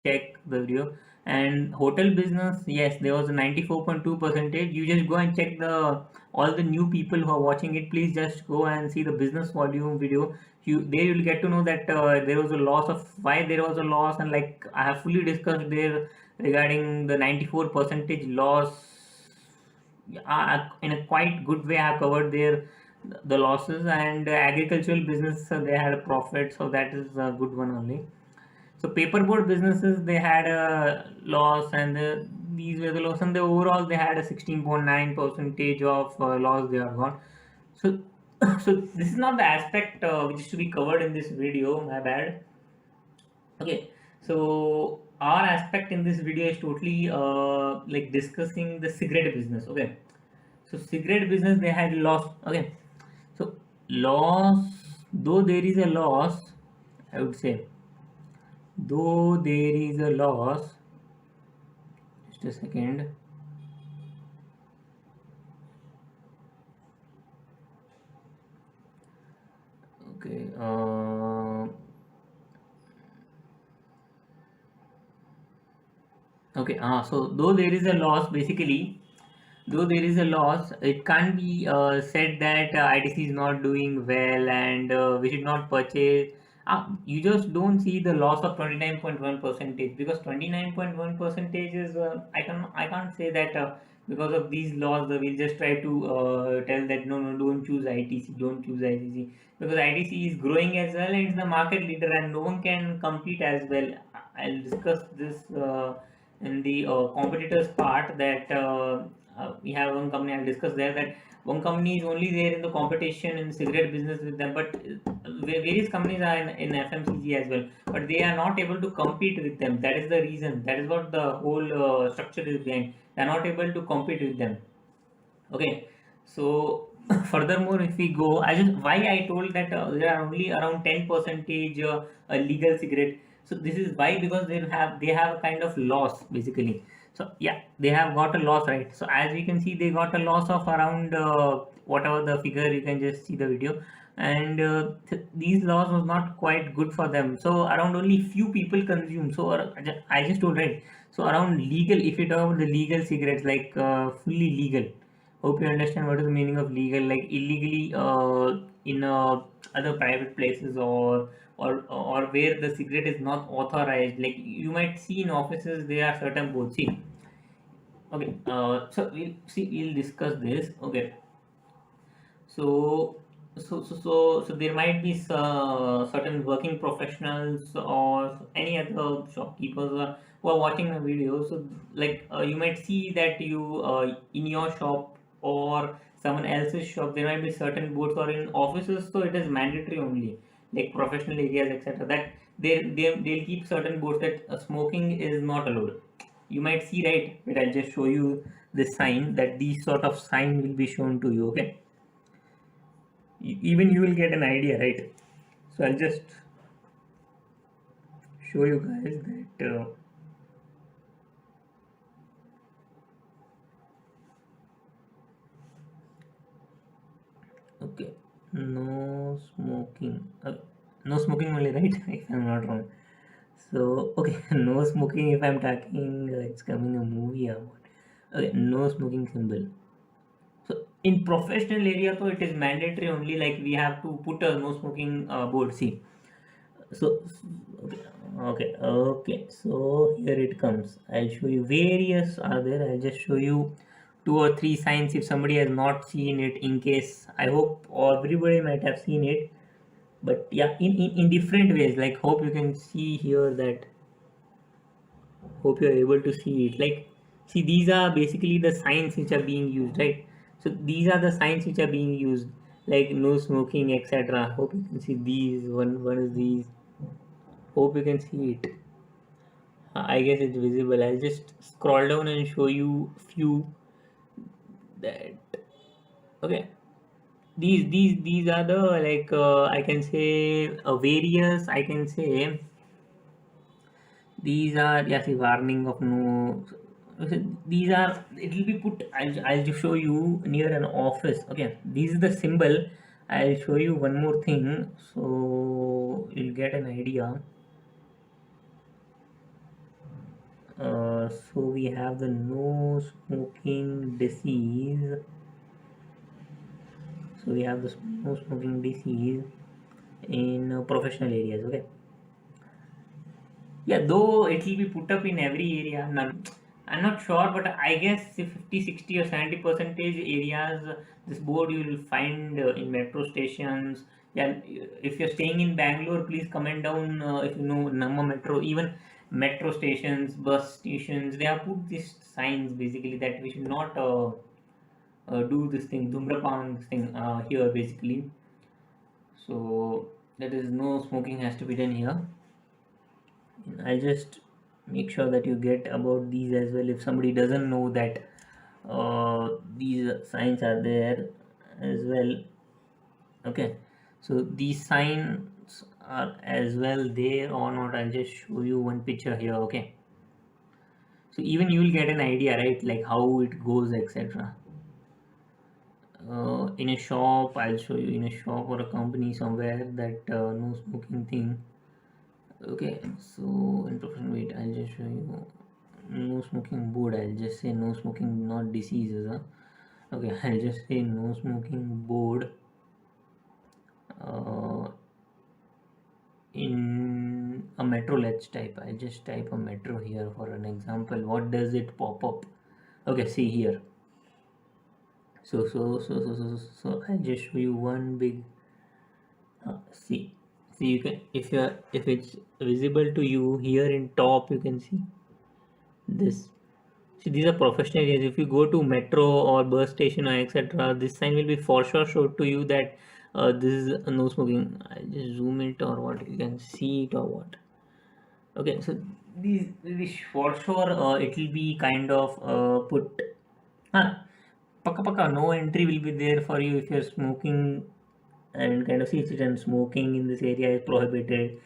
check the video. And hotel business, yes, there was a 94.2 percentage. You just go and check the all the new people who are watching it. Please just go and see the business volume video. You'll get to know that there was a loss of why there was a loss, and like I have fully discussed there regarding the 94 percentage loss. In a quite good way, I have covered there the losses. And agricultural business, they had a profit, so that is a good one only. So paperboard businesses, they had a loss, and these were the loss, and the overall they had a 16.9 percentage of loss they are got. So so this is not the aspect which is to be covered in this video. My bad. Okay, so our aspect in this video is totally like discussing the cigarette business. Okay, so cigarette business, they had loss. Okay, so loss, though there is a loss, I would say, though there is a loss, just a second. Okay, okay, so though there is a loss, basically, though there is a loss, it can't be said that ITC is not doing well, and we should not purchase. You just don't see the loss of 29.1 percentage, because 29.1 percentage is I can't say that because of these laws we'll just try to tell that no, don't choose ITC, don't choose ITC, because ITC is growing as well, and it's the market leader and no one can compete as well. I'll discuss this in the competitors part, that we have one company. I'll discuss there that one company is only there in the competition in cigarette business with them, but various companies are in FMCG as well, but they are not able to compete with them. That is the reason. That is what the whole structure is behind. They are not able to compete with them. Okay, so furthermore, if we go, I just why I told that there are only around 10 percentage legal cigarette. So this is why, because they have a kind of loss basically. So yeah, they have got a loss, right? So as we can see, they got a loss of around whatever the figure, you can just see the video. And these laws was not quite good for them. So around only few people consume. So I just told, right. So around legal, if you talk about the legal cigarettes, like fully legal. Hope you understand what is the meaning of legal, like illegally in other private places, or where the cigarette is not authorized. Like you might see in offices, there are certain boards. See, okay, so we'll discuss this. Okay, so so there might be certain working professionals or any other shopkeepers who are watching the video. So like you might see that you in your shop or someone else's shop, there might be certain boards, or in offices, so it is mandatory only, like professional areas, etc., that they'll keep certain boards that smoking is not allowed. You might see, right, but I'll just show you this sign, that these sort of sign will be shown to you. Okay, even you will get an idea, right? So I'll just show you guys that okay, no smoking, no smoking only, right? If I'm not wrong. So okay, no smoking, if I'm talking it's coming a movie or what. Okay, no smoking symbol. So in professional area, so it is mandatory only, like we have to put a no smoking board. See, so okay, okay, so here it comes. I'll show you, various are there. I'll just show you two or three signs if somebody has not seen it. In case, I hope everybody might have seen it, but yeah, in different ways. Like hope you can see here that, hope you're able to see it. Like, see, these are basically the signs which are being used, right? So these are the signs which are being used, like no smoking, etc. Hope you can see these. One is these. Hope you can see it. I guess it's visible. I'll just scroll down and show you few that. Okay, these are the, like I can say various. I can say these are, yeah, see, warning of no. These are, it will be put. I'll just show you near an office. Okay, this is the symbol. I'll show you one more thing, so you'll get an idea. So we have the no smoking disease. So we have the no smoking disease in professional areas. Okay. Yeah, though it will be put up in every area. I'm not sure, but I guess if 50, 60 or 70 percentage areas, this board you will find in metro stations. Yeah, if you're staying in Bangalore, please comment down if you know number metro, even metro stations, bus stations. They have put these signs basically that we should not do this thing, Dhumrapan thing here basically. So that is no smoking has to be done here. I'll just make sure that you get about these as well if somebody doesn't know that these signs are there as well. Okay, so these signs are as well there or not. I'll just show you one picture here. Okay, so even you will get an idea, right, like how it goes, etc. In a shop, I'll show you in a shop or a company somewhere that no smoking thing. Okay, so in professional weight, I'll just show you no smoking board. I'll just say no smoking, not diseases. Huh? Okay, I'll just say no smoking board uh, in a metro. Let's type. I'll just type a metro here for an example. What does it pop up? Okay, see here. So I'll just show you one big. See, you can if it's visible to you here in top, you can see this. See, these are professional areas. If you go to metro or bus station or etc., this sign will be for sure showed to you that this is no smoking. I'll just zoom it or what you can see it or what. Okay, so these will be for sure. It will be kind of put. Huh, paka paka no entry will be there for you if you're smoking and kind of see it and smoking in this area is prohibited.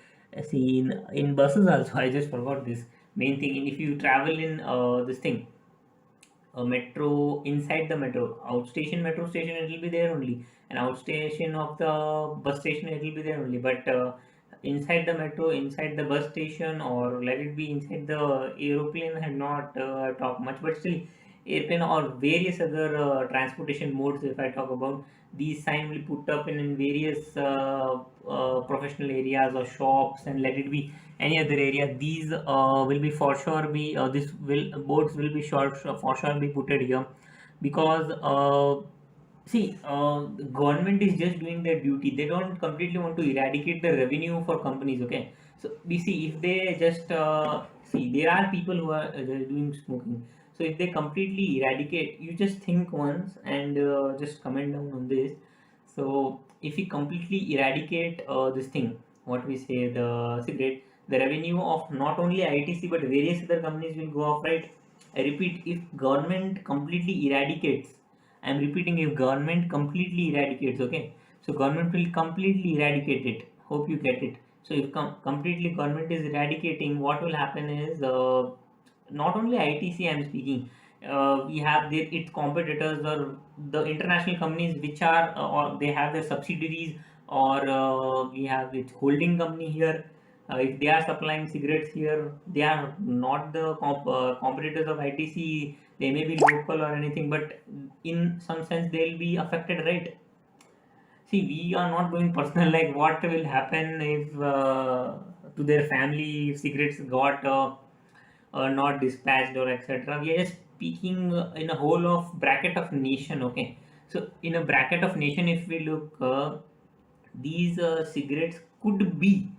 See in buses also. I just forgot this main thing. And if you travel in this thing a metro inside the metro outstation metro station it will be there only and outstation of the bus station it will be there only but inside the metro inside the bus station or let it be inside the aeroplane I have not talked much but still airplane or various other transportation modes if I talk about these signs will put up in various professional areas or shops and let it be any other area these will be for sure be this will boards will be short for sure be put here because see the government is just doing their duty they don't completely want to eradicate the revenue for companies okay so we see if they just see there are people who are doing smoking so if they completely eradicate you just think once and just comment down on this so if we completely eradicate this thing, what we say the cigarette, the revenue of not only ITC but various other companies will go off, right? I repeat, if government completely eradicates, I am repeating, if government completely eradicates, okay? So government will completely eradicate it. Hope you get it. So if completely government is eradicating, what will happen is not only ITC I'm speaking we have its competitors or the international companies which are or they have their subsidiaries or we have its holding company here if they are supplying cigarettes here they are not the competitors of ITC they may be local or anything but in some sense they'll be affected right see we are not going personal like what will happen if to their family if cigarettes got not dispatched or etc. We are just speaking in a whole of bracket of nation. Okay, so in a bracket of nation, if we look, these cigarettes could be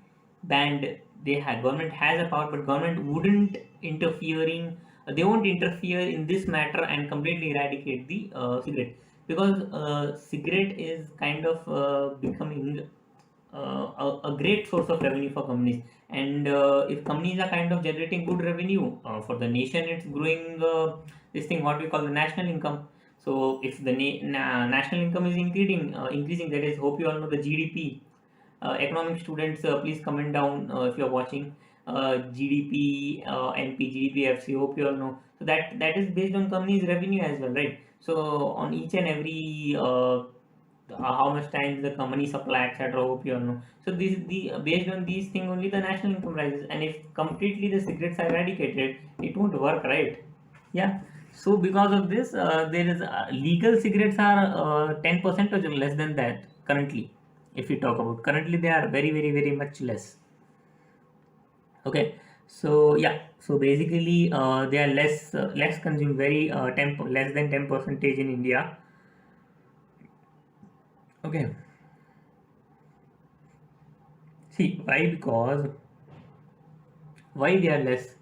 banned. They have government has a power, but government wouldn't interfering. They won't interfere in this matter and completely eradicate the cigarette because cigarette is kind of becoming a great source of revenue for companies and if companies are kind of generating good revenue for the nation it's growing this thing what we call the national income so if the national income is increasing that is hope you all know the GDP economic students please comment down if you're watching GDP NP GDP FC hope you all know so that is based on companies revenue as well right so on each and every how much time the company supply, etc. Hope you all know. So this the based on these things only the national income rises, and if completely the cigarettes are eradicated, it won't work, right? Yeah. So because of this, there is legal cigarettes are 10% or less than that currently. If we talk about currently, they are very much less. Okay. So yeah. So basically, they are less consumed, very less than 10 percentage in India. Okay. See why? Because why they are less?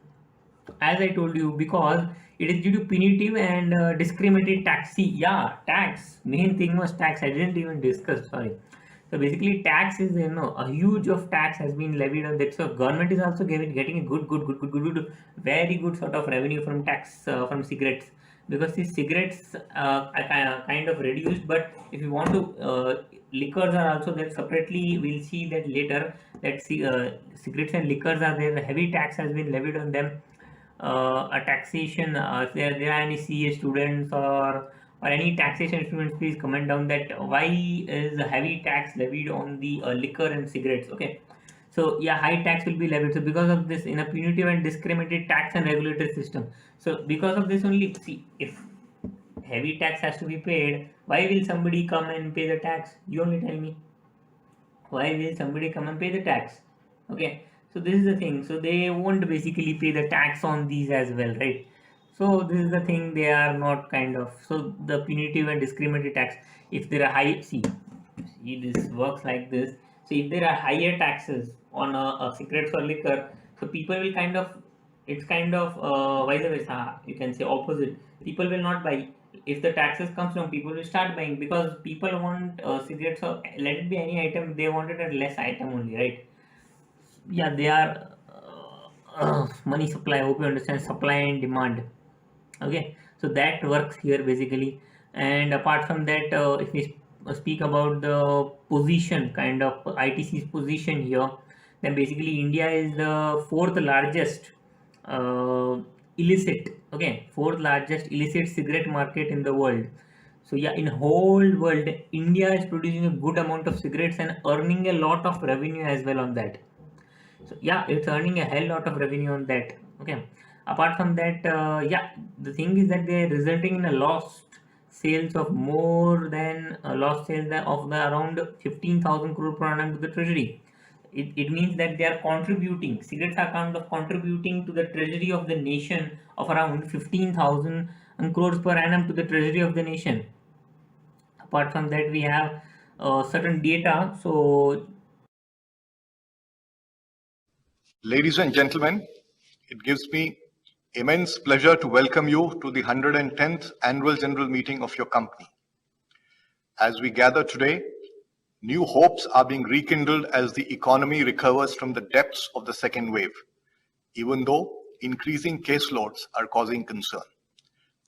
As I told you, because it is due to punitive and discriminatory tax. See, yeah, tax. Main thing was tax. I didn't even discuss. Sorry. So basically, tax is a huge of tax has been levied on that. So government is also getting a good, very good sort of revenue from tax from cigarettes, because these cigarettes are kind of reduced. But if you want to, liquors are also there separately. We'll see that later. That cigarettes and liquors are there. Heavy tax has been levied on them. A taxation, if there are any CA students or any taxation students, please comment down that why is a heavy tax levied on the liquor and cigarettes. Okay. So yeah, high tax will be levied. So because of this, in a punitive and discriminated tax and regulatory system. So because of this only, see, if heavy tax has to be paid, why will somebody come and pay the tax? You only tell me. Why will somebody come and pay the tax? Okay. So this is the thing. So they won't basically pay the tax on these as well, right? So this is the thing, they are not kind of, so the punitive and discriminatory tax, if there are high, see this works like this. So if there are higher taxes on a cigarettes or liquor, so people will kind of, it's kind of vice versa, you can say opposite. People will not buy. If the taxes comes down, people will start buying, because people want cigarettes, or let it be any item, they want it at less item only, right? Yeah, they are money supply. I hope you understand, supply and demand. Okay, so that works here basically. And apart from that, if we speak about the position, kind of ITC's position here, then basically India is the fourth largest uh, illicit, okay, fourth largest illicit cigarette market in the world. So yeah, in whole world, India is producing a good amount of cigarettes and earning a lot of revenue as well on that. So yeah, it's earning a hell lot of revenue on that. Okay. Apart from that, yeah, the thing is that they're resulting in a lost sales of more than lost sales of the around 15,000 crore per annum to the treasury. It means that they are contributing, cigarettes are kind of contributing to the treasury of the nation of around 15,000 crores per annum to the treasury of the nation. Apart from that, we have certain data. So Ladies and gentlemen, it gives me immense pleasure to welcome you to the 110th Annual General Meeting of your company. As we gather today, new hopes are being rekindled as the economy recovers from the depths of the second wave, even though increasing caseloads are causing concern.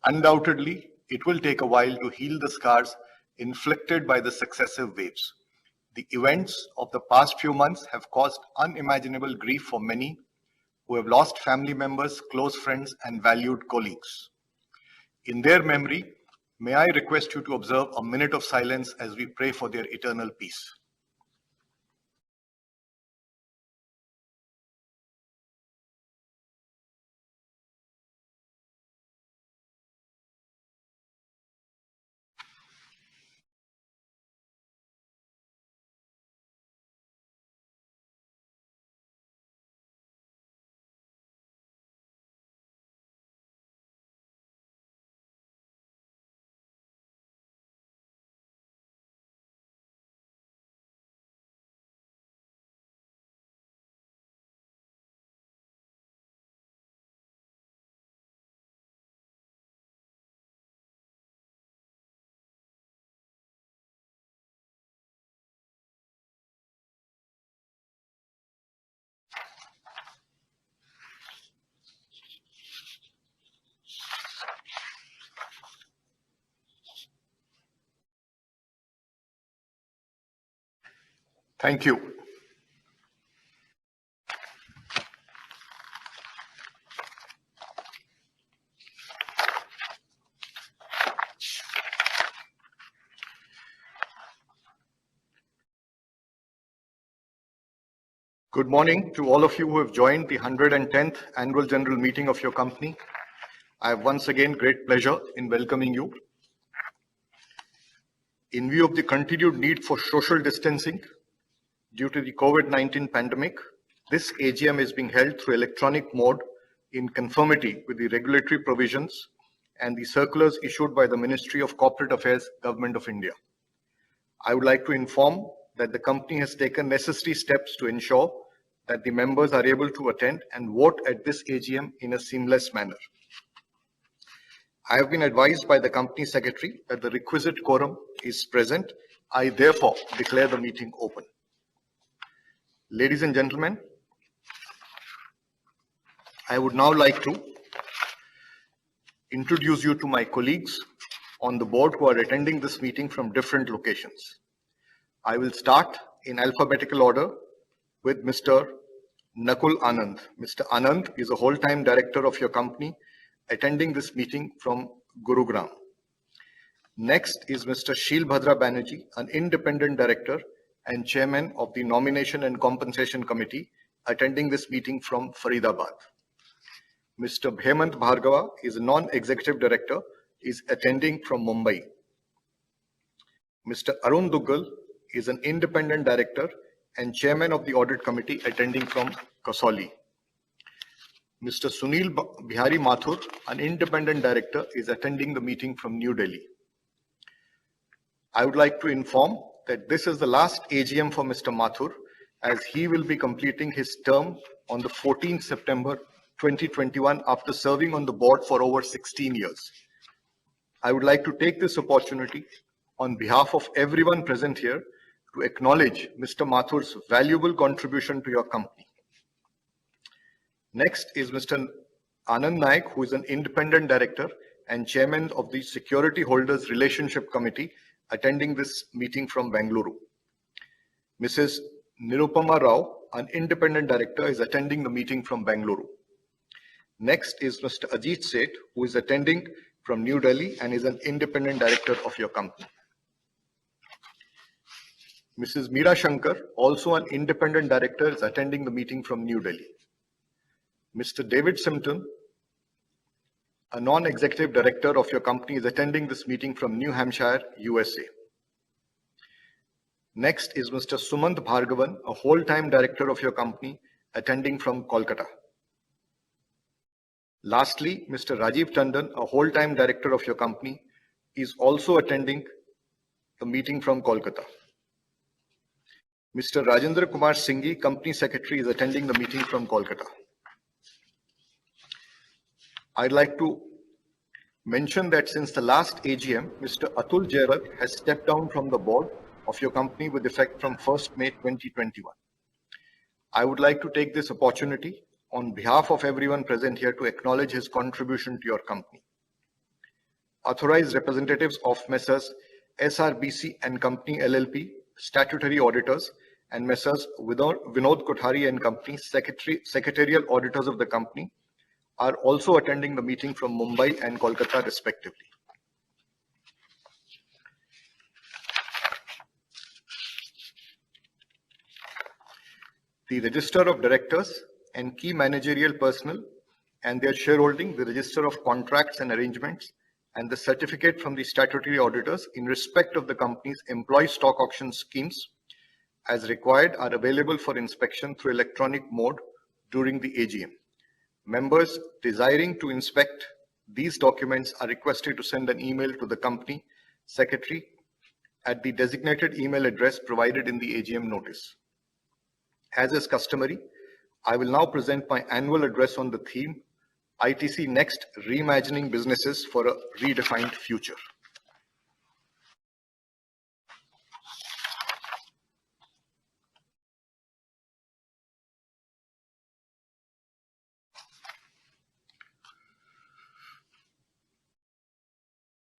Undoubtedly, it will take a while to heal the scars inflicted by the successive waves. The events of the past few months have caused unimaginable grief for many who have lost family members, close friends, and valued colleagues. In their memory, may I request you to observe a minute of silence as we pray for their eternal peace. Thank you. Good morning to all of you who have joined the 110th Annual General Meeting of your company. I have once again great pleasure in welcoming you. In view of the continued need for social distancing due to the COVID-19 pandemic, this AGM is being held through electronic mode in conformity with the regulatory provisions and the circulars issued by the Ministry of Corporate Affairs, Government of India. I would like to inform that the company has taken necessary steps to ensure that the members are able to attend and vote at this AGM in a seamless manner. I have been advised by the company secretary that the requisite quorum is present. I therefore declare the meeting open. Ladies and gentlemen, I would now like to introduce you to my colleagues on the board who are attending this meeting from different locations. I will start in alphabetical order with Mr. Nakul Anand. Mr. Anand is a whole-time director of your company attending this meeting from Gurugram. Next is Mr. Sheel Bhadra Banerjee, an independent director and chairman of the Nomination and Compensation Committee attending this meeting from Faridabad. Mr. Bhemant Bhargava is a non-executive director, is attending from Mumbai. Mr. Arun Duggal is an independent director and chairman of the audit committee attending from Kasauli. Mr. Sunil Bihari Mathur, an independent director, is attending the meeting from New Delhi. I would like to inform that this is the last AGM for Mr. Mathur, as he will be completing his term on the 14th September 2021 after serving on the board for over 16 years. I would like to take this opportunity on behalf of everyone present here to acknowledge Mr. Mathur's valuable contribution to your company. Next is Mr. Anand Naik, who is an independent director and chairman of the Security Holders Relationship Committee, attending this meeting from Bengaluru. Mrs. Nirupama Rao, an independent director, is attending the meeting from Bengaluru. Next is Mr. Ajit Seth, who is attending from New Delhi and is an independent director of your company. Mrs. Meera Shankar, also an independent director, is attending the meeting from New Delhi. Mr. David Simpson, a non-executive director of your company, is attending this meeting from New Hampshire, USA. Next is Mr. Sumant Bhargavan, a whole-time director of your company, attending from Kolkata. Lastly, Mr. Rajiv Tandon, a whole-time director of your company, is also attending the meeting from Kolkata. Mr. Rajendra Kumar Singhi, company secretary, is attending the meeting from Kolkata. I'd like to mention that since the last AGM, Mr. Atul Jairat has stepped down from the board of your company with effect from 1st May 2021. I would like to take this opportunity on behalf of everyone present here to acknowledge his contribution to your company. Authorized representatives of Messrs. SRBC and Company LLP, statutory auditors, and Messrs. Vinod Kothari and Company, secretarial auditors of the company, are also attending the meeting from Mumbai and Kolkata respectively. The register of directors and key managerial personnel and their shareholding, the register of contracts and arrangements, and the certificate from the statutory auditors in respect of the company's employee stock option schemes as required are available for inspection through electronic mode during the AGM. Members desiring to inspect these documents are requested to send an email to the company secretary at the designated email address provided in the AGM notice. As is customary, I will now present my annual address on the theme, ITC Next, Reimagining Businesses for a Redefined Future.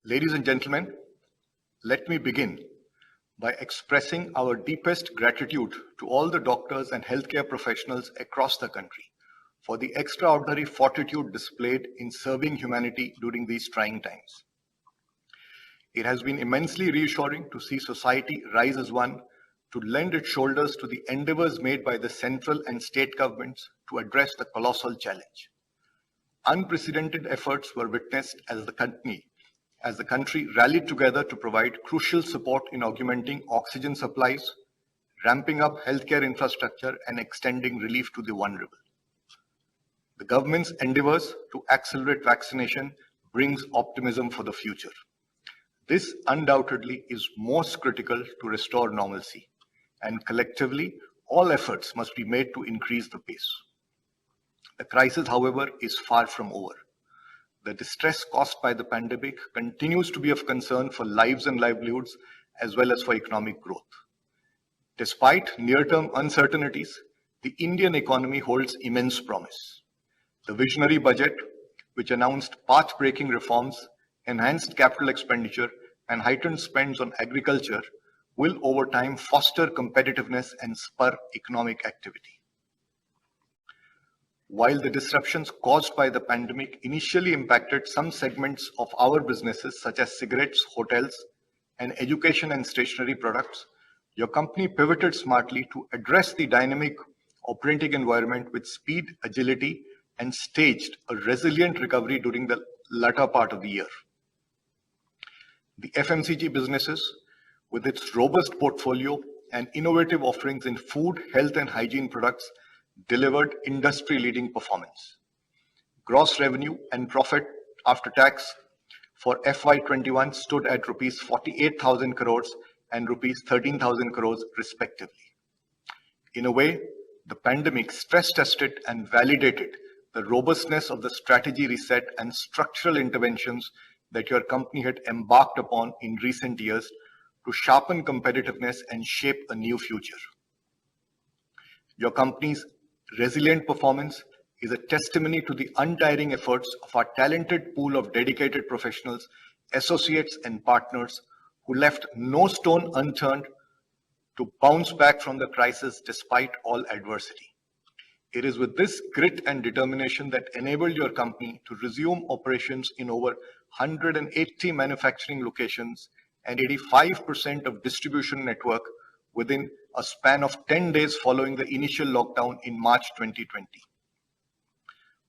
Ladies and gentlemen, let me begin by expressing our deepest gratitude to all the doctors and healthcare professionals across the country for the extraordinary fortitude displayed in serving humanity during these trying times. It has been immensely reassuring to see society rise as one to lend its shoulders to the endeavors made by the central and state governments to address the colossal challenge. Unprecedented efforts were witnessed as the country rallied together to provide crucial support in augmenting oxygen supplies, ramping up healthcare infrastructure, and extending relief to the vulnerable. The government's endeavors to accelerate vaccination brings optimism for the future. This undoubtedly is most critical to restore normalcy, and collectively, all efforts must be made to increase the pace. The crisis, however, is far from over. The distress caused by the pandemic continues to be of concern for lives and livelihoods as well as for economic growth. Despite near-term uncertainties, the Indian economy holds immense promise. The visionary budget, which announced path-breaking reforms, enhanced capital expenditure, and heightened spends on agriculture, will over time foster competitiveness and spur economic activity. While the disruptions caused by the pandemic initially impacted some segments of our businesses, such as cigarettes, hotels, and education and stationery products, your company pivoted smartly to address the dynamic operating environment with speed, agility, and staged a resilient recovery during the latter part of the year. The FMCG businesses, with its robust portfolio and innovative offerings in food, health, and hygiene products, delivered industry-leading performance. Gross revenue and profit after tax for FY21 stood at rupees 48,000 crores and rupees 13,000 crores respectively. In a way, the pandemic stress-tested and validated the robustness of the strategy reset and structural interventions that your company had embarked upon in recent years to sharpen competitiveness and shape a new future. Your company's resilient performance is a testimony to the untiring efforts of our talented pool of dedicated professionals, associates, and partners who left no stone unturned to bounce back from the crisis despite all adversity. It is with this grit and determination that enabled your company to resume operations in over 180 manufacturing locations and 85% of distribution network within a span of 10 days following the initial lockdown in March 2020.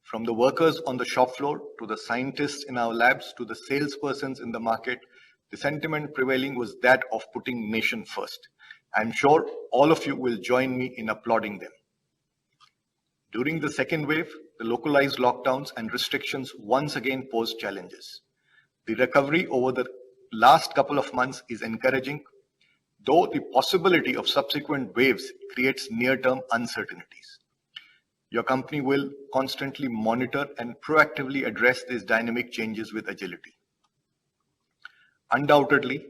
From the workers on the shop floor to the scientists in our labs to the salespersons in the market, the sentiment prevailing was that of putting nation first. I'm sure all of you will join me in applauding them. During the second wave, the localized lockdowns and restrictions once again posed challenges. The recovery over the last couple of months is encouraging, though the possibility of subsequent waves creates near-term uncertainties. Your company will constantly monitor and proactively address these dynamic changes with agility. Undoubtedly,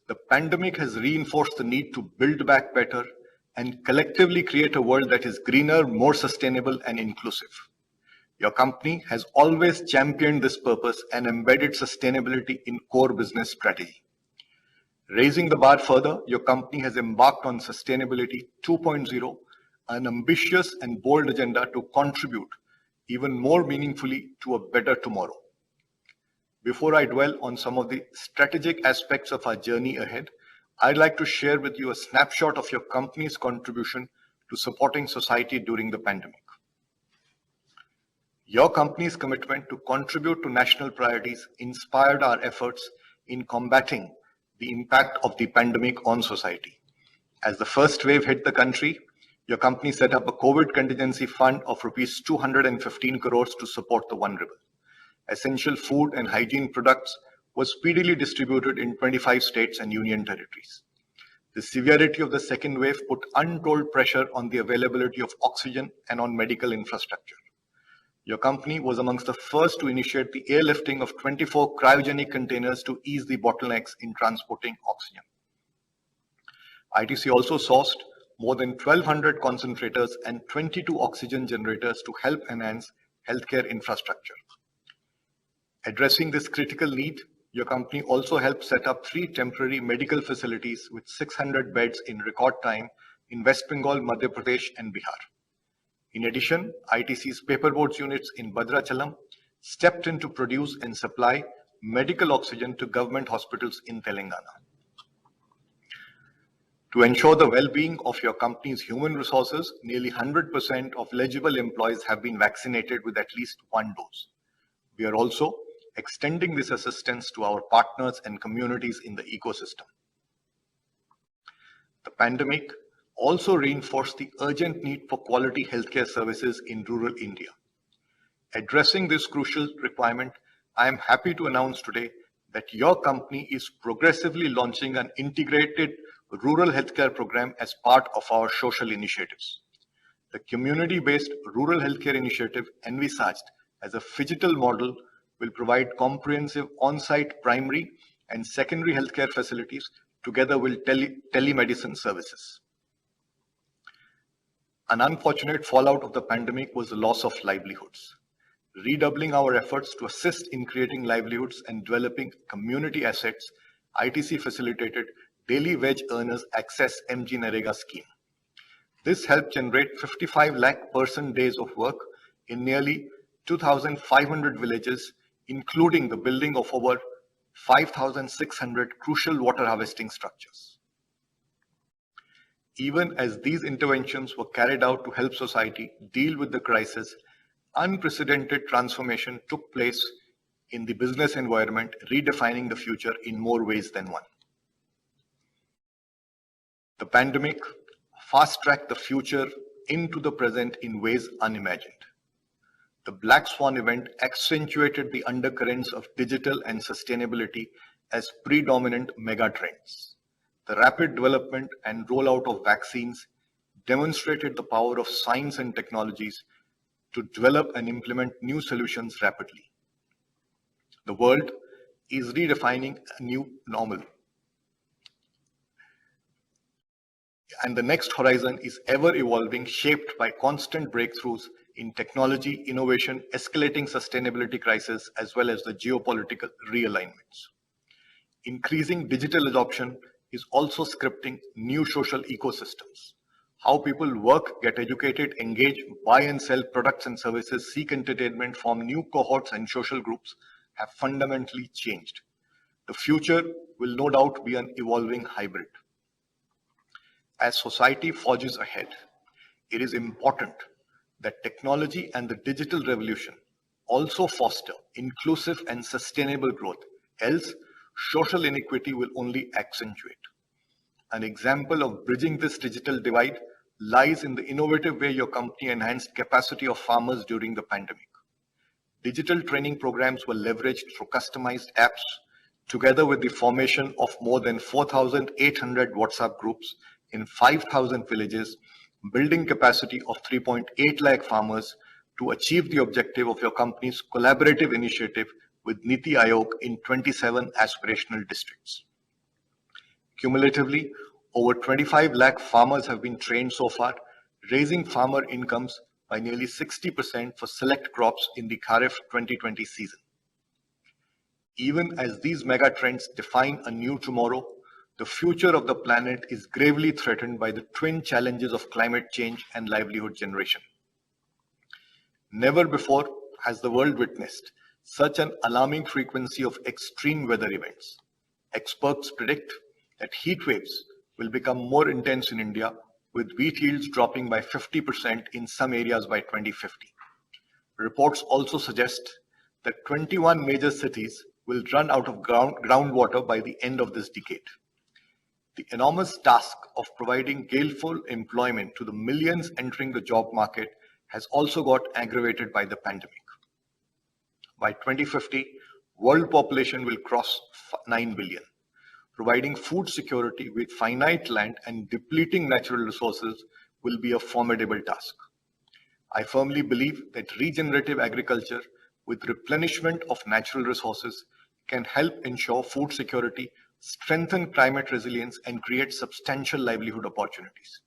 the pandemic has reinforced the need to build back better and collectively create a world that is greener, more sustainable, and inclusive. Your company has always championed this purpose and embedded sustainability in core business strategy. Raising the bar further, your company has embarked on Sustainability 2.0, an ambitious and bold agenda to contribute even more meaningfully to a better tomorrow. Before I dwell on some of the strategic aspects of our journey ahead, I'd like to share with you a snapshot of your company's contribution to supporting society during the pandemic. Your company's commitment to contribute to national priorities inspired our efforts in combating the impact of the pandemic on society. As the first wave hit the country, your company set up a COVID contingency fund of rupees 215 crores to support the vulnerable. Essential food and hygiene products were speedily distributed in 25 states and union territories. The severity of the second wave put untold pressure on the availability of oxygen and on medical infrastructure. Your company was amongst the first to initiate the airlifting of 24 cryogenic containers to ease the bottlenecks in transporting oxygen. ITC also sourced more than 1,200 concentrators and 22 oxygen generators to help enhance healthcare infrastructure. Addressing this critical need, your company also helped set up 3 temporary medical facilities with 600 beds in record time in West Bengal, Madhya Pradesh, and Bihar. In addition, ITC's paperboards units in Bhadrachalam stepped in to produce and supply medical oxygen to government hospitals in Telangana. To ensure the well-being of your company's human resources, nearly 100% of eligible employees have been vaccinated with at least one dose. We are also extending this assistance to our partners and communities in the ecosystem. The pandemic also reinforced the urgent need for quality healthcare services in rural India. Addressing this crucial requirement, I am happy to announce today that your company is progressively launching an integrated rural healthcare program as part of our social initiatives. The community-based rural healthcare initiative, envisaged as a phygital model, will provide comprehensive on-site primary and secondary healthcare facilities together with telemedicine services. An unfortunate fallout of the pandemic was the loss of livelihoods. Redoubling our efforts to assist in creating livelihoods and developing community assets, ITC facilitated Daily Wage Earners Access MG Narega scheme. This helped generate 55 lakh person days of work in nearly 2,500 villages, including the building of over 5,600 crucial water harvesting structures. Even as these interventions were carried out to help society deal with the crisis, unprecedented transformation took place in the business environment, redefining the future in more ways than one. The pandemic fast-tracked the future into the present in ways unimagined. The Black Swan event accentuated the undercurrents of digital and sustainability as predominant megatrends. The rapid development and rollout of vaccines demonstrated the power of science and technologies to develop and implement new solutions rapidly. The world is redefining a new normal. And the next horizon is ever evolving, shaped by constant breakthroughs in technology, innovation, escalating sustainability crisis, as well as the geopolitical realignments. Increasing digital adoption is also scripting new social ecosystems. How people work, get educated, engage, buy and sell products and services, seek entertainment, form new cohorts and social groups have fundamentally changed. The future will no doubt be an evolving hybrid. As society forges ahead, it is important that technology and the digital revolution also foster inclusive and sustainable growth, else social inequity will only accentuate. An example of bridging this digital divide lies in the innovative way your company enhanced capacity of farmers during the pandemic. Digital training programs were leveraged through customized apps, together with the formation of more than 4,800 WhatsApp groups in 5,000 villages, building capacity of 3.8 lakh farmers to achieve the objective of your company's collaborative initiative with Niti Aayog in 27 aspirational districts. Cumulatively, over 25 lakh farmers have been trained so far, raising farmer incomes by nearly 60% for select crops in the Kharif 2020 season. Even as these mega trends define a new tomorrow, the future of the planet is gravely threatened by the twin challenges of climate change and livelihood generation. Never before has the world witnessed such an alarming frequency of extreme weather events. Experts predict that heat waves will become more intense in India, with wheat yields dropping by 50% in some areas by 2050. Reports also suggest that 21 major cities will run out of groundwater by the end of this decade. The enormous task of providing gainful employment to the millions entering the job market has also got aggravated by the pandemic. By 2050, world population will cross 9 billion. Providing food security with finite land and depleting natural resources will be a formidable task. I firmly believe that regenerative agriculture with replenishment of natural resources can help ensure food security, strengthen climate resilience, and create substantial livelihood opportunities.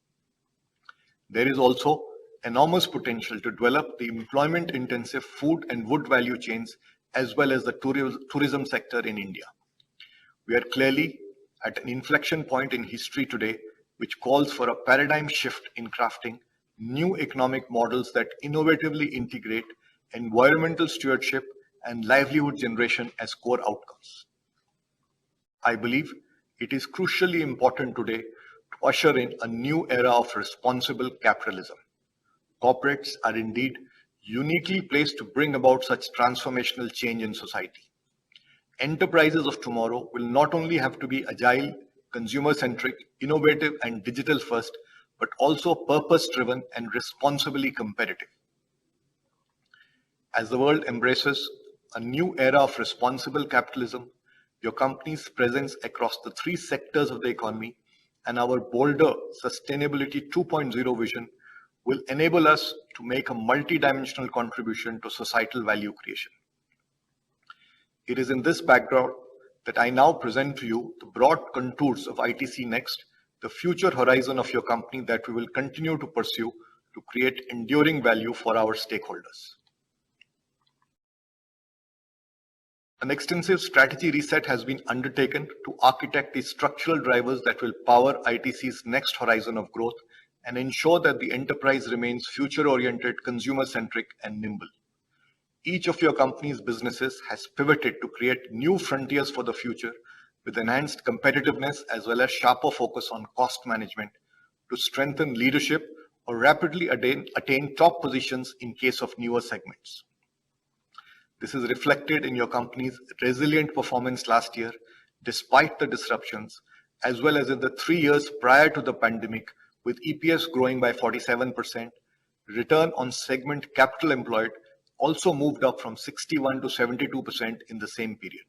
There is also enormous potential to develop the employment-intensive food and wood value chains, as well as the tourism sector in India. We are clearly at an inflection point in history today, which calls for a paradigm shift in crafting new economic models that innovatively integrate environmental stewardship and livelihood generation as core outcomes. I believe it is crucially important today to usher in a new era of responsible capitalism. Corporates are indeed uniquely placed to bring about such transformational change in society. Enterprises of tomorrow will not only have to be agile, consumer centric, innovative, and digital first, but also purpose driven and responsibly competitive. As the world embraces a new era of responsible capitalism, your company's presence across the three sectors of the economy and our bolder Sustainability 2.0 vision will enable us to make a multidimensional contribution to societal value creation. It is in this background that I now present to you the broad contours of ITC Next, the future horizon of your company that we will continue to pursue to create enduring value for our stakeholders. An extensive strategy reset has been undertaken to architect the structural drivers that will power ITC's next horizon of growth and ensure that the enterprise remains future-oriented, consumer-centric, and nimble. Each of your company's businesses has pivoted to create new frontiers for the future with enhanced competitiveness as well as sharper focus on cost management to strengthen leadership or rapidly attain top positions in case of newer segments. This is reflected in your company's resilient performance last year, despite the disruptions, as well as in the 3 years prior to the pandemic, with EPS growing by 47%, return on segment capital employed also moved up from 61 to 72% in the same period.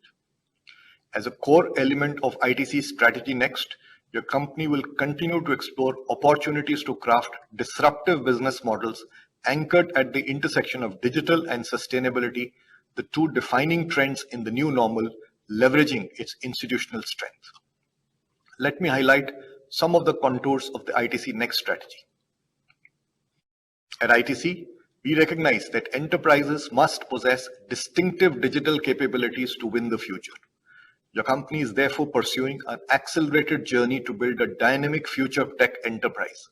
As a core element of ITC's strategy next, your company will continue to explore opportunities to craft disruptive business models anchored at the intersection of digital and sustainability, the two defining trends in the new normal, leveraging its institutional strength. Let me highlight some of the contours of the ITC Next strategy. At ITC, we recognize that enterprises must possess distinctive digital capabilities to win the future. Your company is therefore pursuing an accelerated journey to build a dynamic future tech enterprise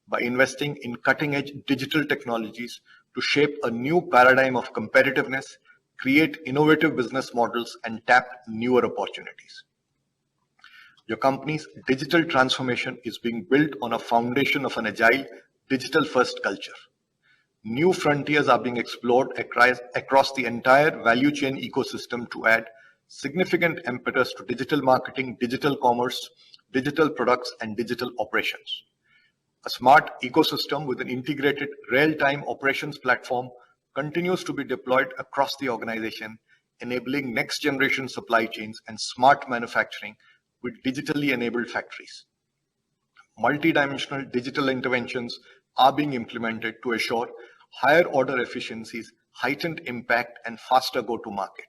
by investing in cutting-edge digital technologies to shape a new paradigm of competitiveness, create innovative business models, and tap newer opportunities. Your company's digital transformation is being built on a foundation of an agile, digital-first culture. New frontiers are being explored across the entire value chain ecosystem to add significant impetus to digital marketing, digital commerce, digital products, and digital operations. A smart ecosystem with an integrated real-time operations platform continues to be deployed across the organization, enabling next-generation supply chains and smart manufacturing with digitally enabled factories. Multidimensional digital interventions are being implemented to assure higher order efficiencies, heightened impact, and faster go-to-market.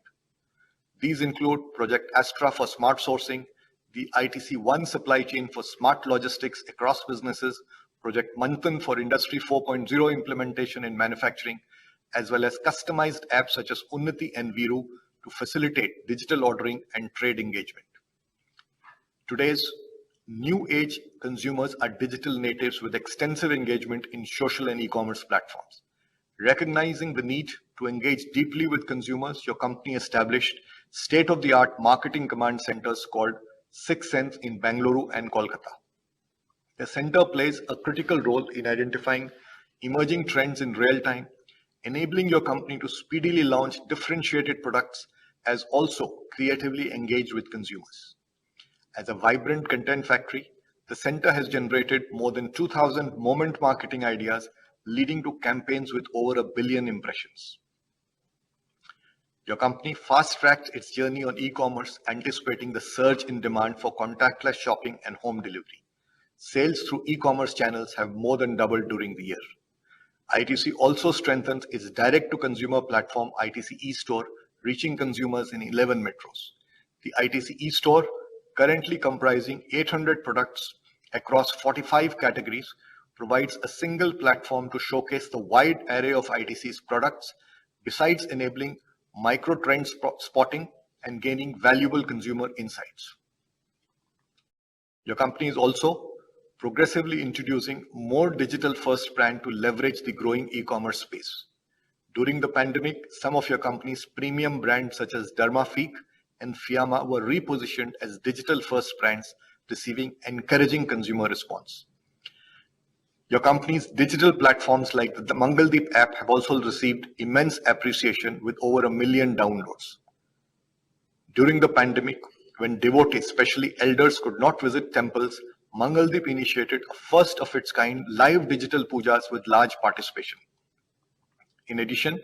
These include Project Astra for smart sourcing, the ITC One supply chain for smart logistics across businesses, Project Manthan for Industry 4.0 implementation in manufacturing, as well as customized apps such as Unnati and Viru to facilitate digital ordering and trade engagement. Today's new age consumers are digital natives with extensive engagement in social and e-commerce platforms. Recognizing the need to engage deeply with consumers, your company established state-of-the-art marketing command centers called 6 Sense in Bangalore and Kolkata. The center plays a critical role in identifying emerging trends in real time, enabling your company to speedily launch differentiated products as also creatively engage with consumers. As a vibrant content factory, the center has generated more than 2,000 moment marketing ideas, leading to campaigns with over 1 billion impressions. Your company fast-tracked its journey on e-commerce, anticipating the surge in demand for contactless shopping and home delivery. Sales through e-commerce channels have more than doubled during the year. ITC also strengthens its direct-to-consumer platform, ITC eStore, reaching consumers in 11 metros. The ITC eStore, currently comprising 800 products across 45 categories, provides a single platform to showcase the wide array of ITC's products, besides enabling micro-trend spotting and gaining valuable consumer insights. Your company is also progressively introducing more digital-first brand to leverage the growing e-commerce space. During the pandemic, some of your company's premium brands such as Dermafeek and Fiamma were repositioned as digital-first brands, receiving encouraging consumer response. Your company's digital platforms like the Mangaldeep app have also received immense appreciation with over 1 million downloads. During the pandemic, when devotees, especially elders, could not visit temples, Mangaldeep initiated a first of its kind live digital pujas with large participation. In addition,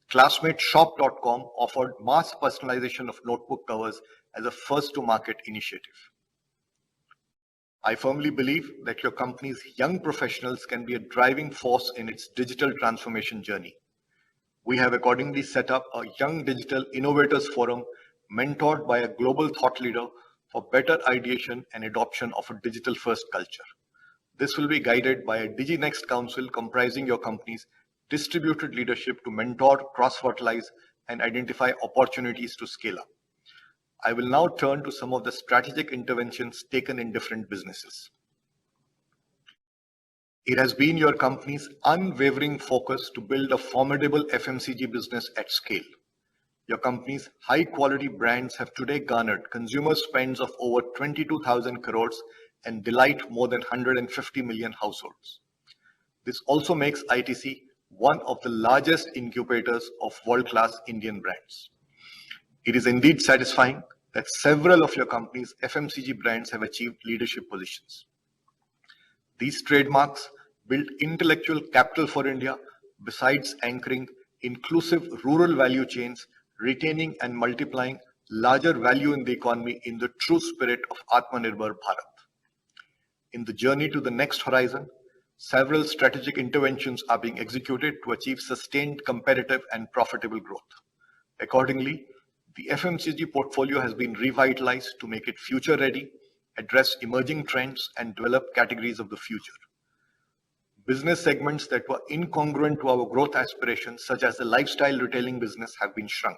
classmateshop.com offered mass personalization of notebook covers as a first to market initiative. I firmly believe that your company's young professionals can be a driving force in its digital transformation journey. We have accordingly set up a Young Digital Innovators Forum mentored by a global thought leader for better ideation and adoption of a digital first culture. This will be guided by a DigiNext Council comprising your company's distributed leadership to mentor, cross-fertilize, and identify opportunities to scale up. I will now turn to some of the strategic interventions taken in different businesses. It has been your company's unwavering focus to build a formidable FMCG business at scale. Your company's high-quality brands have today garnered consumer spends of over 22,000 crores and delight more than 150 million households. This also makes ITC one of the largest incubators of world-class Indian brands. It is indeed satisfying that several of your company's FMCG brands have achieved leadership positions. These trademarks build intellectual capital for India, besides anchoring inclusive rural value chains, retaining and multiplying larger value in the economy in the true spirit of Atmanirbhar Bharat. In the journey to the next horizon, several strategic interventions are being executed to achieve sustained competitive and profitable growth. Accordingly, the FMCG portfolio has been revitalized to make it future ready, address emerging trends, and develop categories of the future. Business segments that were incongruent to our growth aspirations, such as the lifestyle retailing business, have been shrunk.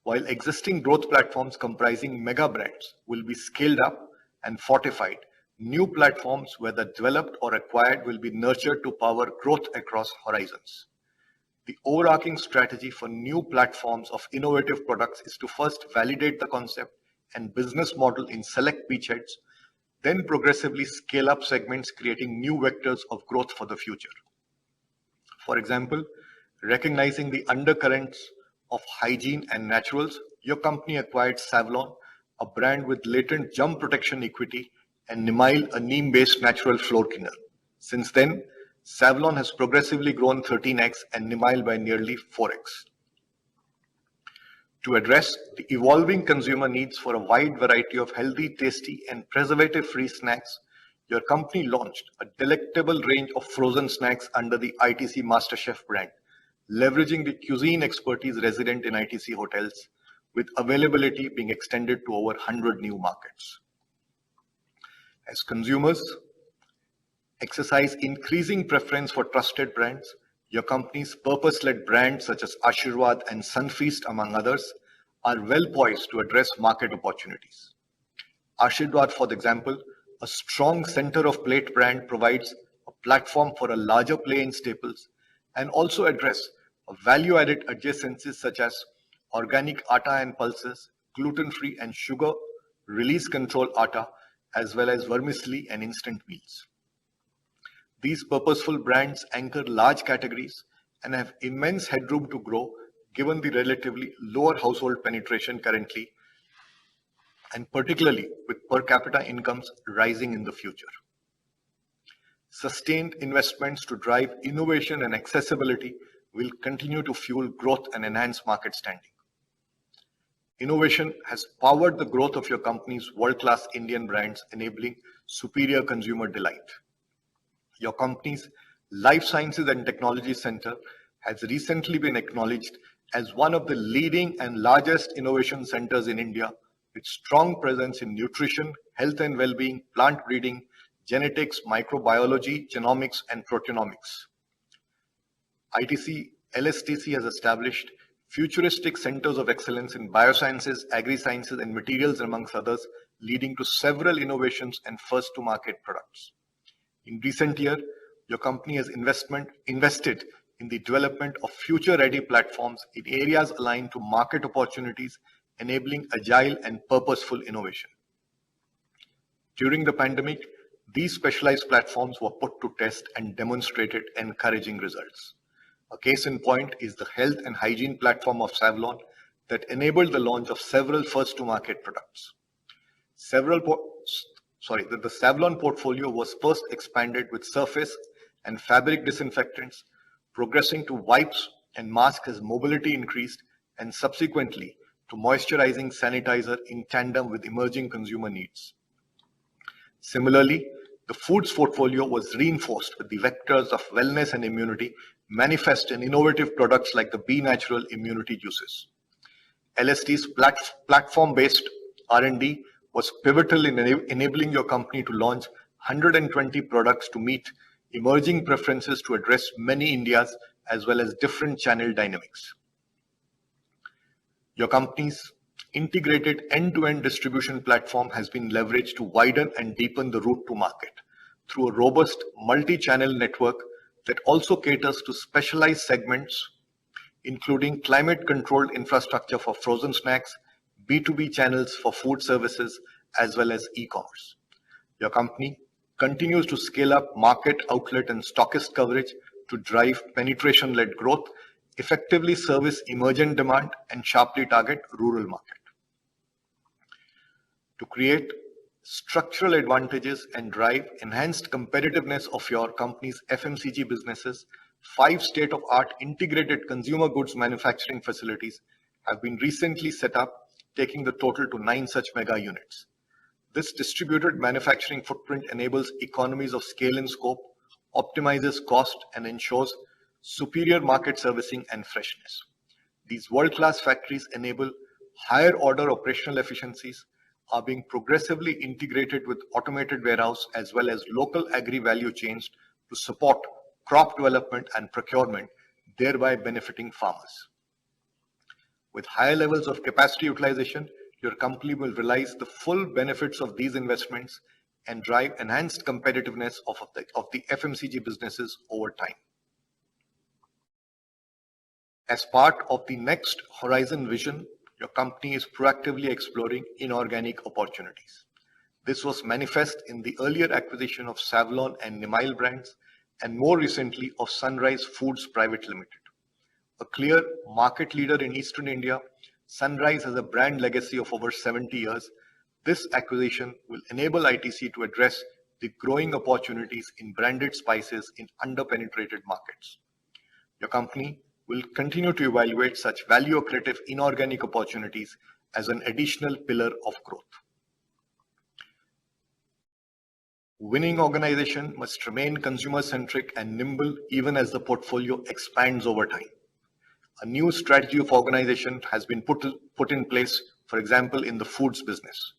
While existing growth platforms comprising mega brands will be scaled up and fortified, new platforms, whether developed or acquired, will be nurtured to power growth across horizons. The overarching strategy for new platforms of innovative products is to first validate the concept and business model in select beachheads, then progressively scale up segments, creating new vectors of growth for the future. For example, recognizing the undercurrents of hygiene and naturals, your company acquired Savlon, a brand with latent germ protection equity, and Nimile, a neem-based natural floor cleaner. Since then, Savlon has progressively grown 13x and Nimile by nearly 4x. To address the evolving consumer needs for a wide variety of healthy, tasty, and preservative-free snacks, your company launched a delectable range of frozen snacks under the ITC MasterChef brand, leveraging the cuisine expertise resident in ITC hotels, with availability being extended to over 100 new markets. As consumers exercise increasing preference for trusted brands, your company's purpose-led brands such as Ashirwad and Sunfeast, among others, are well poised to address market opportunities. Ashirwad, for example, a strong center of plate brand, provides a platform for a larger play in staples and also address value-added adjacencies such as organic atta and pulses, gluten-free and sugar release control atta, as well as vermicelli and instant meals. These purposeful brands anchor large categories and have immense headroom to grow given the relatively lower household penetration currently, and particularly with per capita incomes rising in the future. Sustained investments to drive innovation and accessibility will continue to fuel growth and enhance market standing. Innovation has powered the growth of your company's world-class Indian brands, enabling superior consumer delight. Your company's Life Sciences and Technology Center has recently been acknowledged as one of the leading and largest innovation centers in India, with strong presence in nutrition, health and well-being, plant breeding, genetics, microbiology, genomics, and proteomics. ITC LSTC has established futuristic centers of excellence in biosciences, agri-sciences, and materials, amongst others, leading to several innovations and first-to-market products. In recent years, your company has invested in the development of future-ready platforms in areas aligned to market opportunities, enabling agile and purposeful innovation. During the pandemic, these specialized platforms were put to test and demonstrated encouraging results. A case in point is the health and hygiene platform of Savlon that enabled the launch of several first-to-market products. The Savlon portfolio was first expanded with surface and fabric disinfectants, progressing to wipes and masks as mobility increased, and subsequently to moisturizing sanitizer in tandem with emerging consumer needs. Similarly, the foods portfolio was reinforced with the vectors of wellness and immunity manifest in innovative products like the B Natural immunity juices. LST's platform-based R&D was pivotal in enabling your company to launch 120 products to meet emerging preferences to address many Indias as well as different channel dynamics. Your company's integrated end-to-end distribution platform has been leveraged to widen and deepen the route to market through a robust multi-channel network that also caters to specialized segments, including climate-controlled infrastructure for frozen snacks, B2B channels for food services, as well as e-commerce. Your company continues to scale up market outlet and stockist coverage to drive penetration-led growth, effectively service emergent demand, and sharply target rural market. To create structural advantages and drive enhanced competitiveness of your company's FMCG businesses, 5 state-of-art integrated consumer goods manufacturing facilities have been recently set up, taking the total to 9 such mega units. This distributed manufacturing footprint enables economies of scale and scope, optimizes cost, and ensures superior market servicing and freshness. These world-class factories enable higher order operational efficiencies, are being progressively integrated with automated warehouse as well as local agri-value chains to support crop development and procurement, thereby benefiting farmers. With higher levels of capacity utilization, your company will realize the full benefits of these investments and drive enhanced competitiveness of the FMCG businesses over time. As part of the Next Horizon vision, your company is proactively exploring inorganic opportunities. This was manifest in the earlier acquisition of Savlon and Nimail brands, and more recently of Sunrise Foods Private Limited. A clear market leader in Eastern India, Sunrise has a brand legacy of over 70 years. This acquisition will enable ITC to address the growing opportunities in branded spices in under-penetrated markets. Your company will continue to evaluate such value-accretive inorganic opportunities as an additional pillar of growth. Winning organization must remain consumer-centric and nimble even as the portfolio expands over time. A new strategy of organization has been put in place, for example, in the foods business.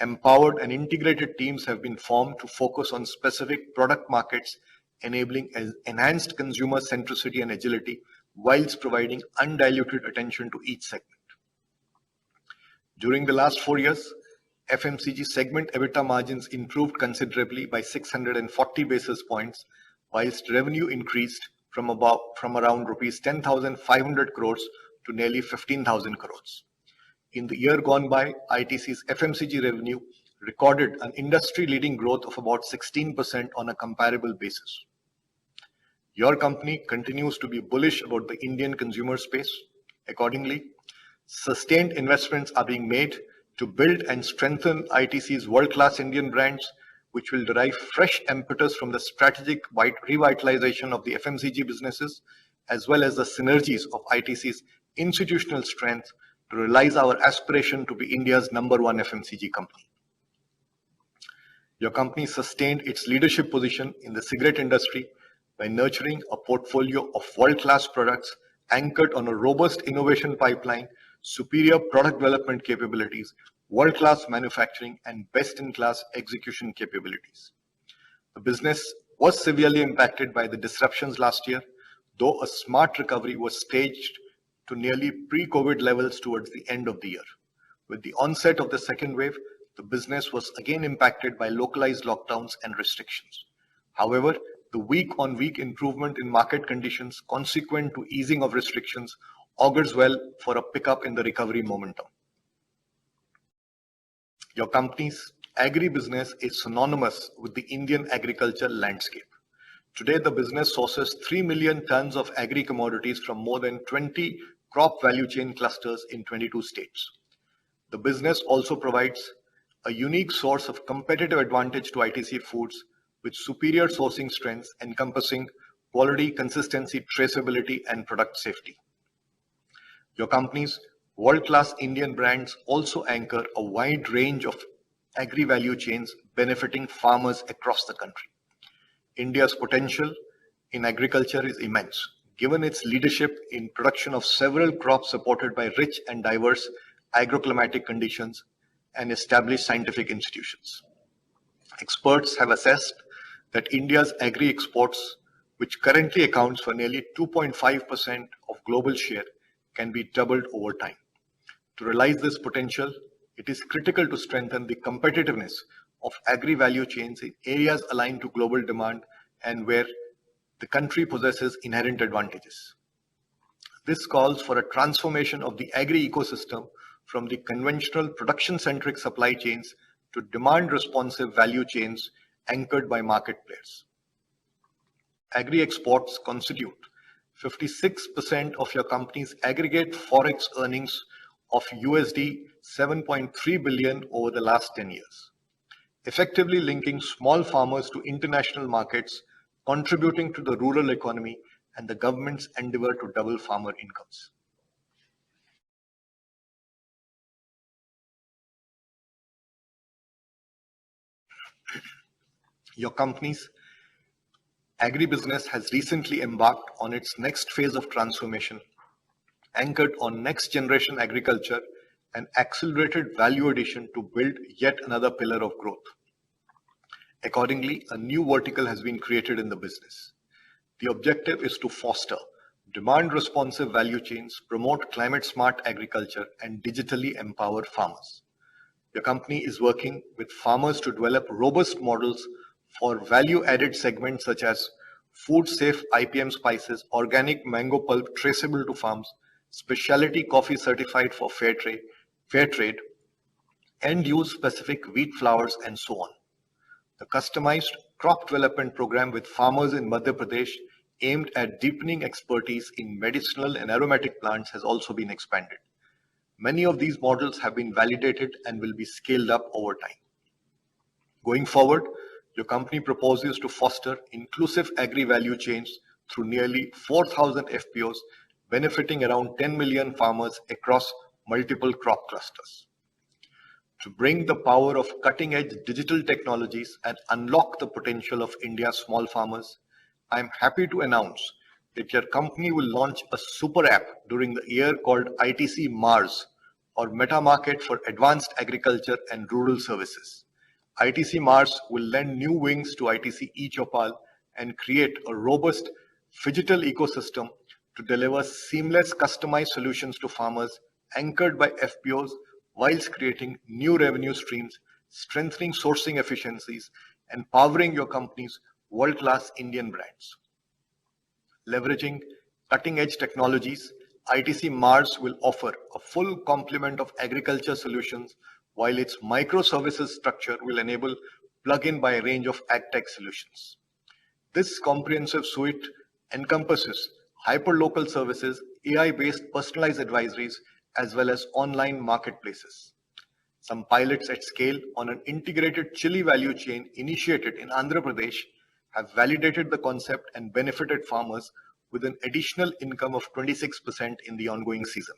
Empowered and integrated teams have been formed to focus on specific product markets, enabling enhanced consumer centricity and agility, whilst providing undiluted attention to each segment. During the last 4 years, FMCG segment EBITDA margins improved considerably by 640 basis points, whilst revenue increased from around rupees 10,500 crores to nearly 15,000 crores. In the year gone by, ITC's FMCG revenue recorded an industry-leading growth of about 16% on a comparable basis. Your company continues to be bullish about the Indian consumer space. Accordingly, sustained investments are being made to build and strengthen ITC's world-class Indian brands, which will derive fresh impetus from the strategic revitalization of the FMCG businesses, as well as the synergies of ITC's institutional strength to realize our aspiration to be India's #1 FMCG company. Your company sustained its leadership position in the cigarette industry by nurturing a portfolio of world-class products anchored on a robust innovation pipeline, superior product development capabilities, world-class manufacturing, and best-in-class execution capabilities. The business was severely impacted by the disruptions last year, though a smart recovery was staged to nearly pre-COVID levels towards the end of the year. With the onset of the second wave, the business was again impacted by localized lockdowns and restrictions. However, the week-on-week improvement in market conditions consequent to easing of restrictions augurs well for a pickup in the recovery momentum. Your company's Agribusiness is synonymous with the Indian agriculture landscape. Today, the business sources 3 million tons of agri commodities from more than 20 crop value chain clusters in 22 states. The business also provides a unique source of competitive advantage to ITC Foods with superior sourcing strengths encompassing quality, consistency, traceability, and product safety. Your company's world-class Indian brands also anchor a wide range of agri-value chains benefiting farmers across the country. India's potential in agriculture is immense, given its leadership in production of several crops supported by rich and diverse agroclimatic conditions and established scientific institutions. Experts have assessed that India's agri-exports, which currently accounts for nearly 2.5% of global share, can be doubled over time. To realize this potential, it is critical to strengthen the competitiveness of agri-value chains in areas aligned to global demand and where the country possesses inherent advantages. This calls for a transformation of the agri ecosystem from the conventional production-centric supply chains to demand-responsive value chains anchored by market players. Agri exports constitute 56% of your company's aggregate forex earnings of USD 7.3 billion over the last 10 years, effectively linking small farmers to international markets, contributing to the rural economy and the government's endeavor to double farmer incomes. Your company's agribusiness has recently embarked on its next phase of transformation, anchored on next generation agriculture and accelerated value addition to build yet another pillar of growth. Accordingly, a new vertical has been created in the business. The objective is to foster demand-responsive value chains, promote climate-smart agriculture, and digitally empower farmers. Your company is working with farmers to develop robust models for value-added segments such as food-safe IPM spices, organic mango pulp traceable to farms, specialty coffee certified for fair trade, end-use specific wheat flours, and so on. The customized crop development program with farmers in Madhya Pradesh aimed at deepening expertise in medicinal and aromatic plants has also been expanded. Many of these models have been validated and will be scaled up over time. Going forward, your company proposes to foster inclusive agri-value chains through nearly 4,000 FPOs, benefiting around 10 million farmers across multiple crop clusters. To bring the power of cutting-edge digital technologies and unlock the potential of India's small farmers, I am happy to announce that your company will launch a super app during the year called ITC Mars, or Meta Market for Advanced Agriculture and Rural Services. ITC Mars will lend new wings to ITC eChopal and create a robust phygital ecosystem to deliver seamless customized solutions to farmers anchored by FPOs whilst creating new revenue streams, strengthening sourcing efficiencies, and powering your company's world-class Indian brands. Leveraging cutting-edge technologies, ITC Mars will offer a full complement of agriculture solutions, while its microservices structure will enable plug-in by a range of agtech solutions. This comprehensive suite encompasses hyperlocal services, AI-based personalized advisories, as well as online marketplaces. Some pilots at scale on an integrated chili value chain initiated in Andhra Pradesh have validated the concept and benefited farmers with an additional income of 26% in the ongoing season.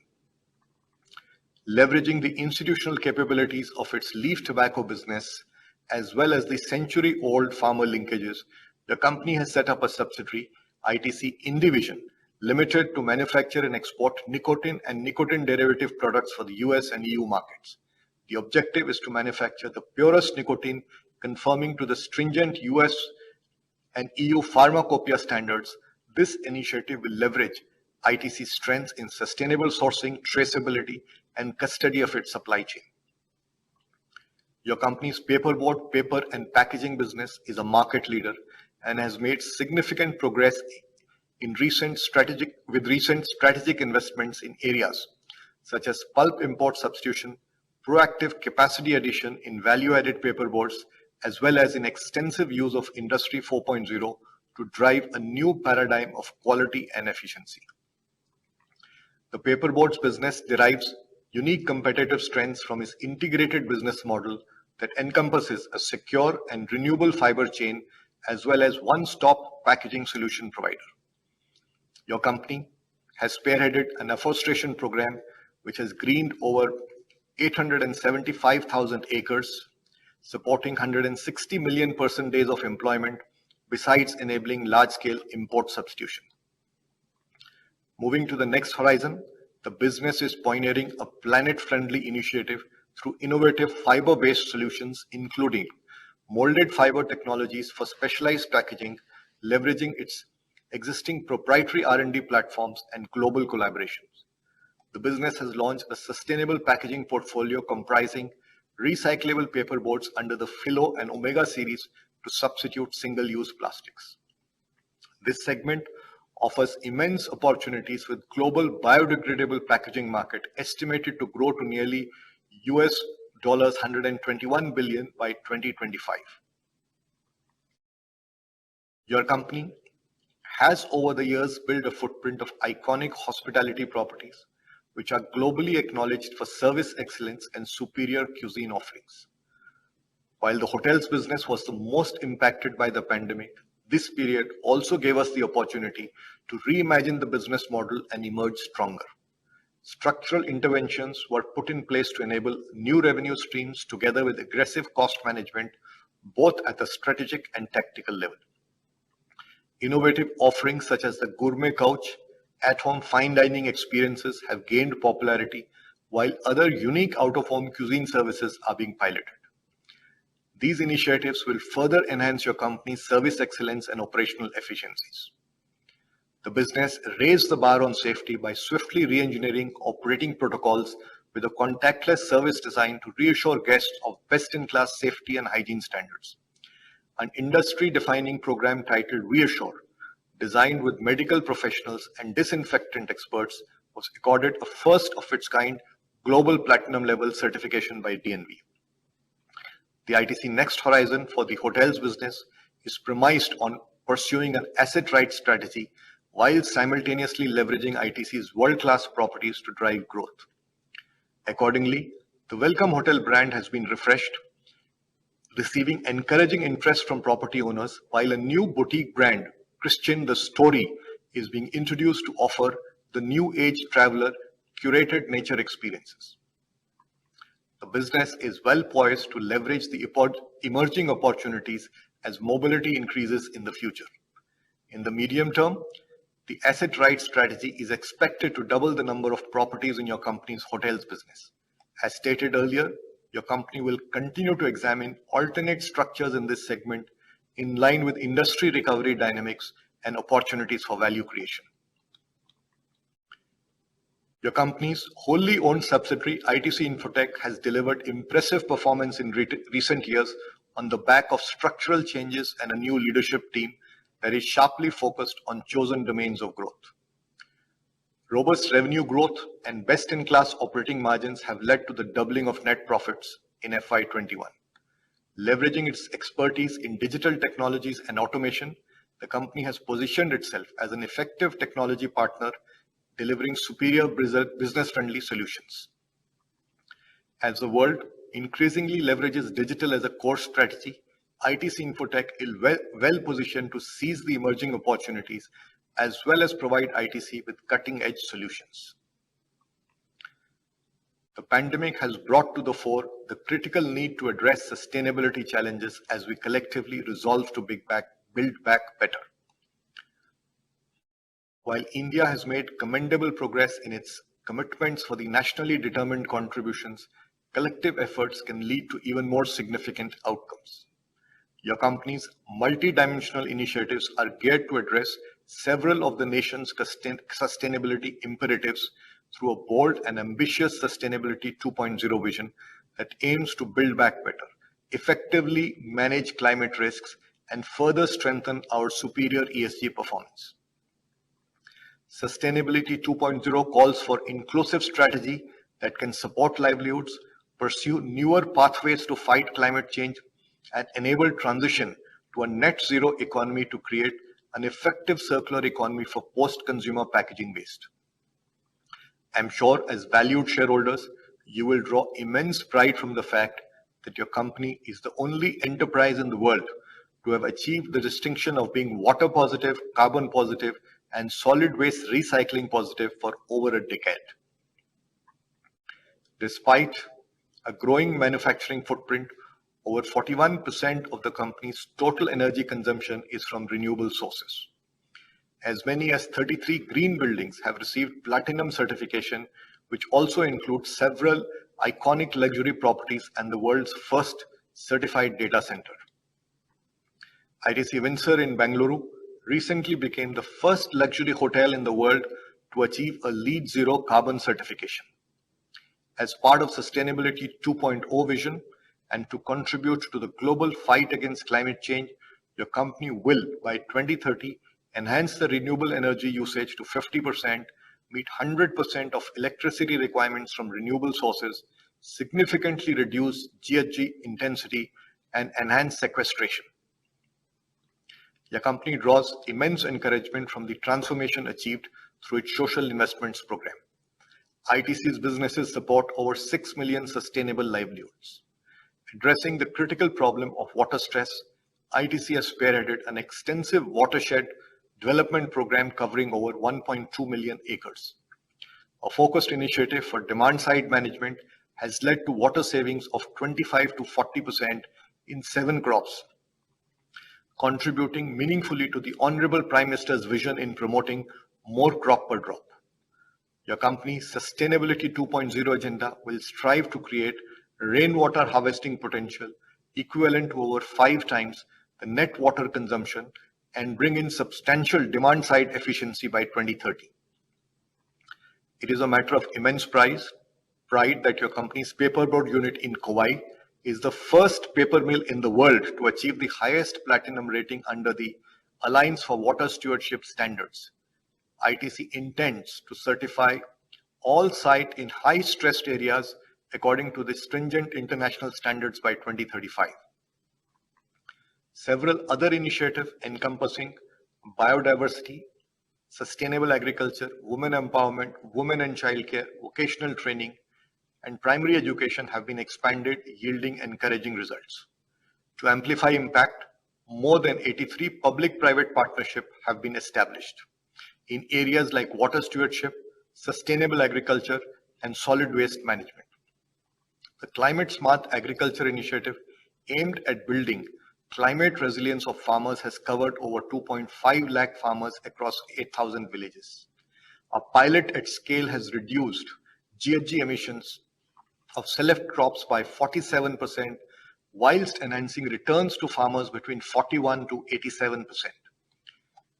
Leveraging the institutional capabilities of its leaf tobacco business, as well as the century-old farmer linkages, the company has set up a subsidiary, ITC Indivision Limited, to manufacture and export nicotine and nicotine derivative products for the US and EU markets. The objective is to manufacture the purest nicotine conforming to the stringent US and EU pharmacopoeia standards. This initiative will leverage ITC's strengths in sustainable sourcing, traceability, and custody of its supply chain. Your company's paperboard, paper, and packaging business is a market leader and has made significant progress in recent strategic investments in areas such as pulp import substitution, proactive capacity addition in value-added paperboards, as well as in extensive use of Industry 4.0 to drive a new paradigm of quality and efficiency. The paperboards business derives unique competitive strengths from its integrated business model that encompasses a secure and renewable fiber chain as well as one-stop packaging solution provider. Your company has spearheaded an afforestation program which has greened over 875,000 acres, supporting 160 million person days of employment, besides enabling large-scale import substitution. Moving to the next horizon, the business is pioneering a planet-friendly initiative through innovative fiber-based solutions, including molded fiber technologies for specialized packaging, leveraging its existing proprietary R&D platforms and global collaborations. The business has launched a sustainable packaging portfolio comprising recyclable paperboards under the Philo and Omega series to substitute single-use plastics. This segment offers immense opportunities with global biodegradable packaging market estimated to grow to nearly US $121 billion by 2025. Your company has over the years built a footprint of iconic hospitality properties which are globally acknowledged for service excellence and superior cuisine offerings. While the hotels business was the most impacted by the pandemic, this period also gave us the opportunity to reimagine the business model and emerge stronger. Structural interventions were put in place to enable new revenue streams together with aggressive cost management, both at the strategic and tactical level. Innovative offerings such as the gourmet couch, at-home fine dining experiences have gained popularity, while other unique out-of-home cuisine services are being piloted. These initiatives will further enhance your company's service excellence and operational efficiencies. The business raised the bar on safety by swiftly re-engineering operating protocols with a contactless service design to reassure guests of best-in-class safety and hygiene standards. An industry-defining program titled Reassure, designed with medical professionals and disinfectant experts, was accorded a first-of-its-kind global platinum level certification by DNV. The ITC Next Horizon for the hotels business is premised on pursuing an asset-right strategy while simultaneously leveraging ITC's world-class properties to drive growth. Accordingly, the Welcome Hotel brand has been refreshed, receiving encouraging interest from property owners, while a new boutique brand, Christian the Story, is being introduced to offer the new age traveler curated nature experiences. The business is well poised to leverage the emerging opportunities as mobility increases in the future. In the medium term, the asset-right strategy is expected to double the number of properties in your company's hotels business. As stated earlier, your company will continue to examine alternate structures in this segment in line with industry recovery dynamics and opportunities for value creation. Your company's wholly owned subsidiary, ITC Infotech, has delivered impressive performance in recent years on the back of structural changes and a new leadership team that is sharply focused on chosen domains of growth. Robust revenue growth and best-in-class operating margins have led to the doubling of net profits in FY21. Leveraging its expertise in digital technologies and automation, the company has positioned itself as an effective technology partner, delivering superior business-friendly solutions. As the world increasingly leverages digital as a core strategy, ITC Infotech is well positioned to seize the emerging opportunities as well as provide ITC with cutting-edge solutions. The pandemic has brought to the fore the critical need to address sustainability challenges as we collectively resolve to build back better. While India has made commendable progress in its commitments for the nationally determined contributions, collective efforts can lead to even more significant outcomes. Your company's multi-dimensional initiatives are geared to address several of the nation's sustainability imperatives through a bold and ambitious Sustainability 2.0 vision that aims to build back better, effectively manage climate risks, and further strengthen our superior ESG performance. Sustainability 2.0 calls for inclusive strategy that can support livelihoods, pursue newer pathways to fight climate change, and enable transition to a net zero economy to create an effective circular economy for post-consumer packaging waste. I'm sure as valued shareholders, you will draw immense pride from the fact that your company is the only enterprise in the world to have achieved the distinction of being water positive, carbon positive, and solid waste recycling positive for over a decade. Despite a growing manufacturing footprint, over 41% of the company's total energy consumption is from renewable sources. As many as 33 green buildings have received platinum certification, which also includes several iconic luxury properties and the world's first certified data center. ITC Windsor in Bengaluru recently became the first luxury hotel in the world to achieve a LEED Zero carbon certification. As part of Sustainability 2.0 vision and to contribute to the global fight against climate change, your company will, by 2030, enhance the renewable energy usage to 50%, meet 100% of electricity requirements from renewable sources, significantly reduce GHG intensity, and enhance sequestration. Your company draws immense encouragement from the transformation achieved through its social investments program. ITC's businesses support over 6 million sustainable livelihoods. Addressing the critical problem of water stress, ITC has spearheaded an extensive watershed development program covering over 1.2 million acres. A focused initiative for demand-side management has led to water savings of 25 to 40% in 7 crops, contributing meaningfully to the Honorable Prime Minister's vision in promoting more crop per drop. Your company's Sustainability 2.0 agenda will strive to create rainwater harvesting potential equivalent to over 5 times the net water consumption and bring in substantial demand-side efficiency by 2030. It is a matter of immense pride that your company's paperboard unit in Kauai is the first paper mill in the world to achieve the highest platinum rating under the Alliance for Water Stewardship standards. ITC intends to certify all sites in high-stressed areas according to the stringent international standards by 2035. Several other initiatives encompassing biodiversity, sustainable agriculture, women empowerment, women and childcare, vocational training, and primary education have been expanded, yielding encouraging results. To amplify impact, more than 83 public-private partnerships have been established in areas like water stewardship, sustainable agriculture, and solid waste management. The Climate Smart Agriculture Initiative, aimed at building climate resilience of farmers, has covered over 2.5 lakh farmers across 8,000 villages. A pilot at scale has reduced GHG emissions of select crops by 47%, whilst enhancing returns to farmers between 41 to 87%.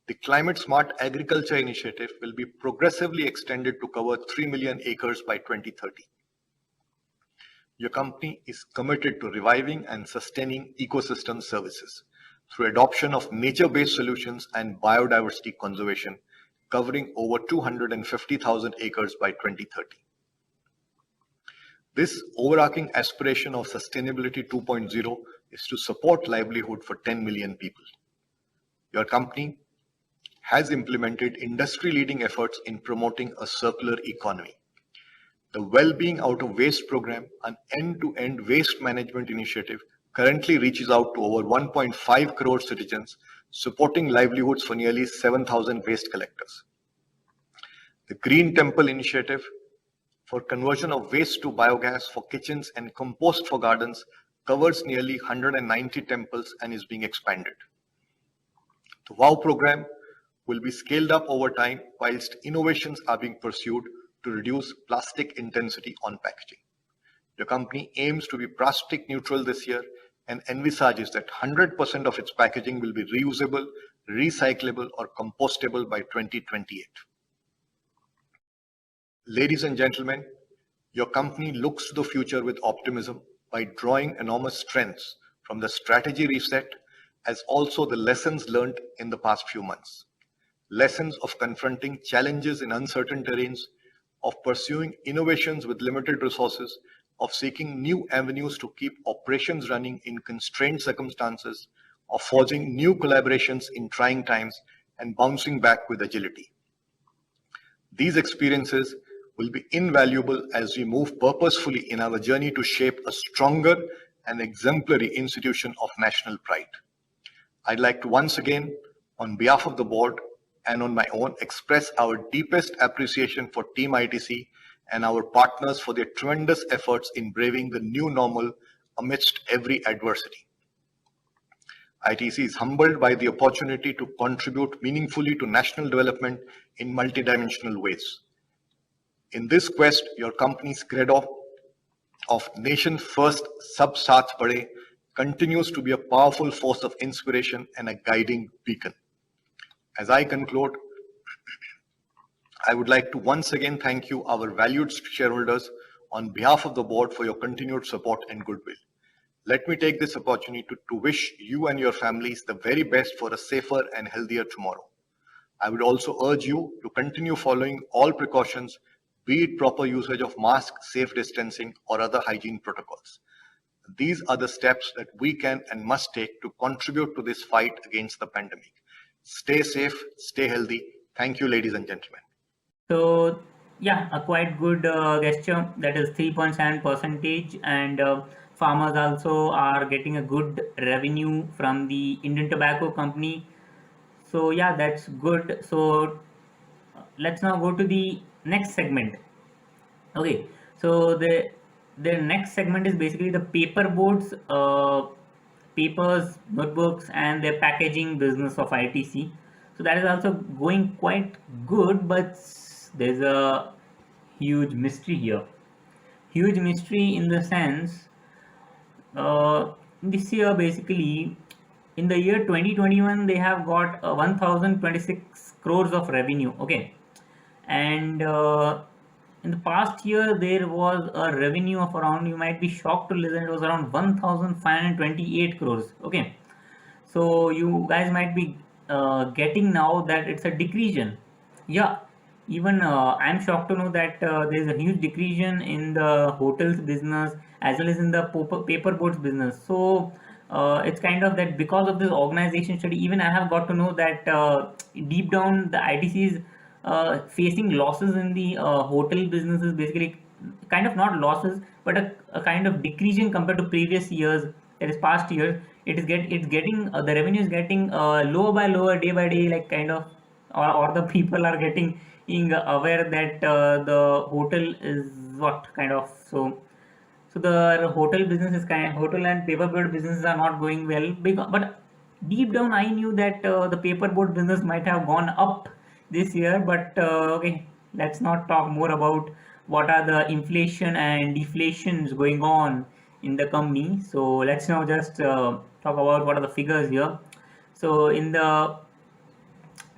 The Climate Smart Agriculture Initiative will be progressively extended to cover 3 million acres by 2030. Your company is committed to reviving and sustaining ecosystem services through adoption of nature-based solutions and biodiversity conservation, covering over 250,000 acres by 2030. This overarching aspiration of Sustainability 2.0 is to support livelihood for 10 million people. Your company has implemented industry-leading efforts in promoting a circular economy. The Well-Being Out of Waste program, an end-to-end waste management initiative, currently reaches out to over 1.5 crore citizens, supporting livelihoods for nearly 7,000 waste collectors. The Green Temple initiative for conversion of waste to biogas for kitchens and compost for gardens covers nearly 190 temples and is being expanded. The WOW program will be scaled up over time whilst innovations are being pursued to reduce plastic intensity on packaging. Your company aims to be plastic neutral this year and envisages that 100% of its packaging will be reusable, recyclable, or compostable by 2028. Ladies and gentlemen, your company looks to the future with optimism by drawing enormous strengths from the strategy reset as also the lessons learned in the past few months. Lessons of confronting challenges in uncertain terrains, of pursuing innovations with limited resources, of seeking new avenues to keep operations running in constrained circumstances, of forging new collaborations in trying times, and bouncing back with agility. These experiences will be invaluable as we move purposefully in our journey to shape a stronger and exemplary institution of national pride. I'd like to once again, on behalf of the board and on my own, express our deepest appreciation for Team ITC and our partners for their tremendous efforts in braving the new normal amidst every adversity. ITC is humbled by the opportunity to contribute meaningfully to national development in multidimensional ways. In this quest, your company's credo of nation first, sab saath bade continues to be a powerful force of inspiration and a guiding beacon. As I conclude, I would like to once again thank you, our valued shareholders, on behalf of the board for your continued support and goodwill. Let me take this opportunity to wish you and your families the very best for a safer and healthier tomorrow. I would also urge you to continue following all precautions, be it proper usage of masks, safe distancing, or other hygiene protocols. These are the steps that we can and must take to contribute to this fight against the pandemic. Stay safe, stay healthy. Thank you, ladies and gentlemen. So yeah, a quite good gesture, that is 3.7%, and farmers also are getting a good revenue from the Indian Tobacco Company. So yeah, that's good. So let's now go to the next segment. Okay, so the next segment is basically the paper boards, papers, notebooks, and their packaging business of ITC. So that is also going quite good, but there's a huge mystery here. Huge mystery in the sense, this year basically, in the year 2021 they have got 1026 crores of revenue. Okay, and in the past year there was a revenue of around, you might be shocked to listen, it was around 1528 crores. Okay, so you guys might be getting now that it's a decrease. Yeah, even I'm shocked to know that there's a huge decrease in the hotels business as well as in the paper boats business. So it's kind of that because of this organization study, even I have got to know that deep down the ITC is facing losses in the hotel businesses, basically kind of not losses, but a kind of decreasing compared to previous years, that is past years. It's getting the revenue is getting lower by lower, day by day, like kind of, or the people are getting aware that the hotel is what kind of, so the hotel business is kind of, hotel and paperboard businesses are not going well, but deep down I knew that the paperboard business might have gone up this year. But okay, let's not talk more about what are the inflation and deflations going on in the company. So let's now just talk about what are the figures here. So in the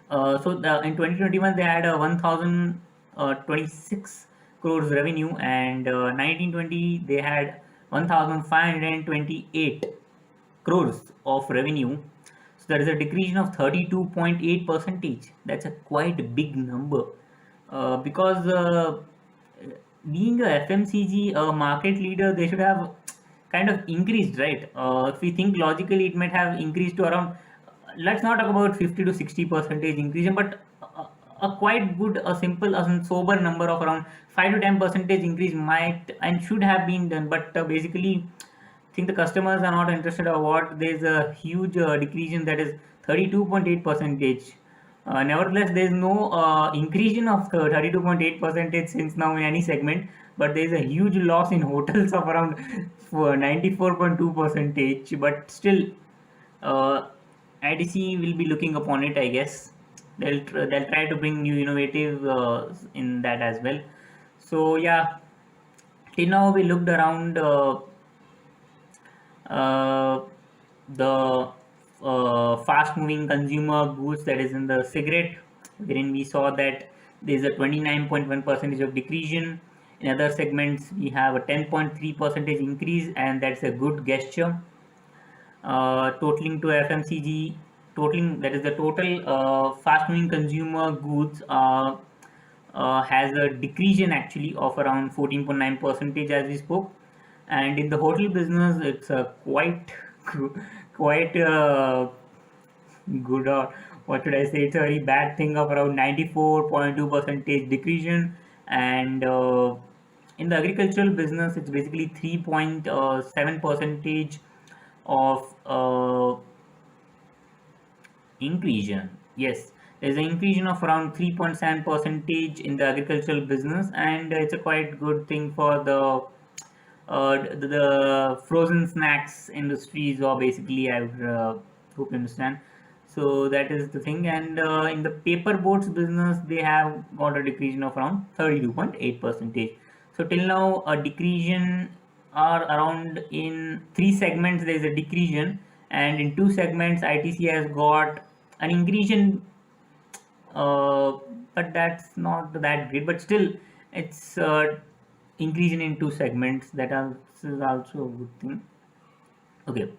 in 2021 they had a 1026 crores revenue, and 1920 they had 1528 crores of revenue. So there is a decrease of 32.8 percentage. That's a quite big number, because being a FMCG market leader, they should have kind of increased, right? If we think logically, it might have increased to around, let's not talk about 50 to 60% increase, but a quite good, a simple, a sober number of around 5 to 10% increase might and should have been done. But basically, I think the customers are not interested or what. There's a huge decrease in, that is 32.8%. Nevertheless, there is no increase of 32.8% since now in any segment, but there is a huge loss in hotels of around 94.2%. But still, ITC will be looking upon it, I guess. They'll try to bring new innovative in that as well. So yeah, till now we looked around the fast moving consumer goods, that is in the cigarette, wherein we saw that there is a 29.1% of decrease. In other segments we have a 10.3% increase, and that's a good gesture. Totaling to FMCG, totaling, that is the total fast moving consumer goods has a decrease actually of around 14.9% as we spoke. And in the hotel business, it's a quite quite good, or what should I say? It's a very bad thing of around 94.2 percentage decrease. And in the agricultural business, it's basically 3.7 percentage of increase. Yes, there's an increase of around 3.7 percentage in the agricultural business, and it's a quite good thing for the frozen snacks industries, or basically I would hope you understand. So that is the thing. And in the paper boats business, they have got a decrease of around 32.8 percentage. So till now a decrease are around in three segments there is a decrease, and in two segments ITC has got an increase, uh, but that's not that great. But still, it's increasing in two segments. Is also a good thing. Okay,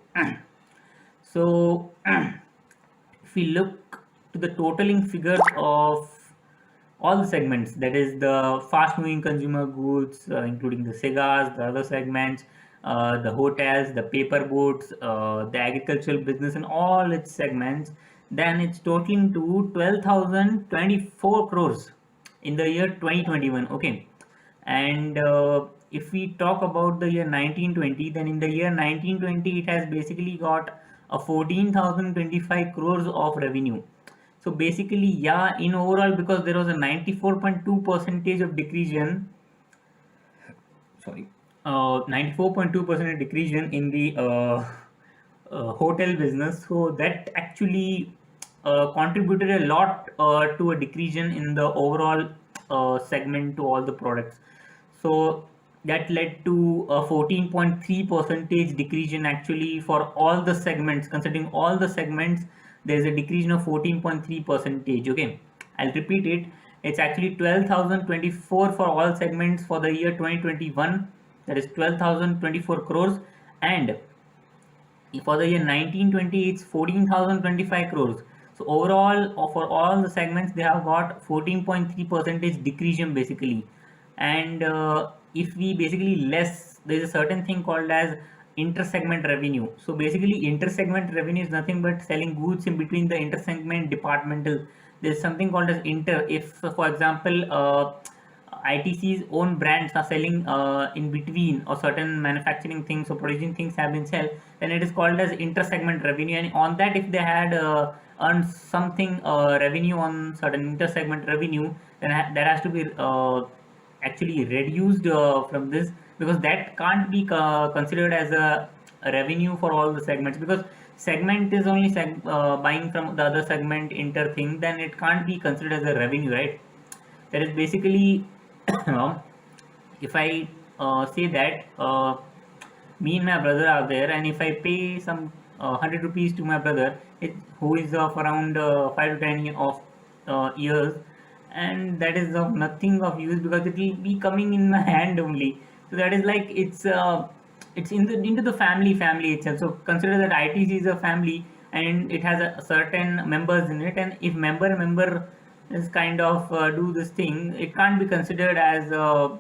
so if we look to the totaling figures of all the segments, that is the fast moving consumer goods, including the cigars, the other segments, the hotels, the paper boats, the agricultural business, and all its segments, then it's totaling to 12,024 crores in the year 2021. Okay, and if we talk about the year 1920, then in the year 1920 it has basically got a 14,025 crores of revenue. So basically, yeah, in overall, because there was a 94.2 percentage of decrease, sorry, 94.2% decrease in the hotel business. So that actually contributed a lot to a decrease in the overall segment to all the products. So that led to a 14.3 percentage decrease actually for all the segments. Considering all the segments, there is a decrease of 14.3 percentage. Okay, I'll repeat it. It's actually 12,024 for all segments for the year 2021. That is 12,024 crores, and for the year 1920 it's 14,025 crores. So overall, for all the segments, they have got 14.3 percentage decrease basically. And if we basically less, there is a certain thing called as inter-segment revenue. So basically inter-segment revenue is nothing but selling goods in between the inter-segment departmental. There is something called as inter. If for example ITC's own brands are selling in between, or certain manufacturing things or producing things have been sold, then it is called as inter-segment revenue. And on that, if they had earned something revenue on certain inter-segment revenue, then that has to be actually reduced from this, because that can't be considered as a revenue for all the segments, because segment is only buying from the other segment inter thing, then it can't be considered as a revenue, right? That is basically if I say that me and my brother are there, and if I pay some 100 rupees to my brother, who is of around 5 to 10 of years, and that is of nothing of use, because it will be coming in my hand only. So that is like it's in the into the family itself. So consider that ITC is a family, and it has a certain members in it, and if member is kind of do this thing, it can't be considered as a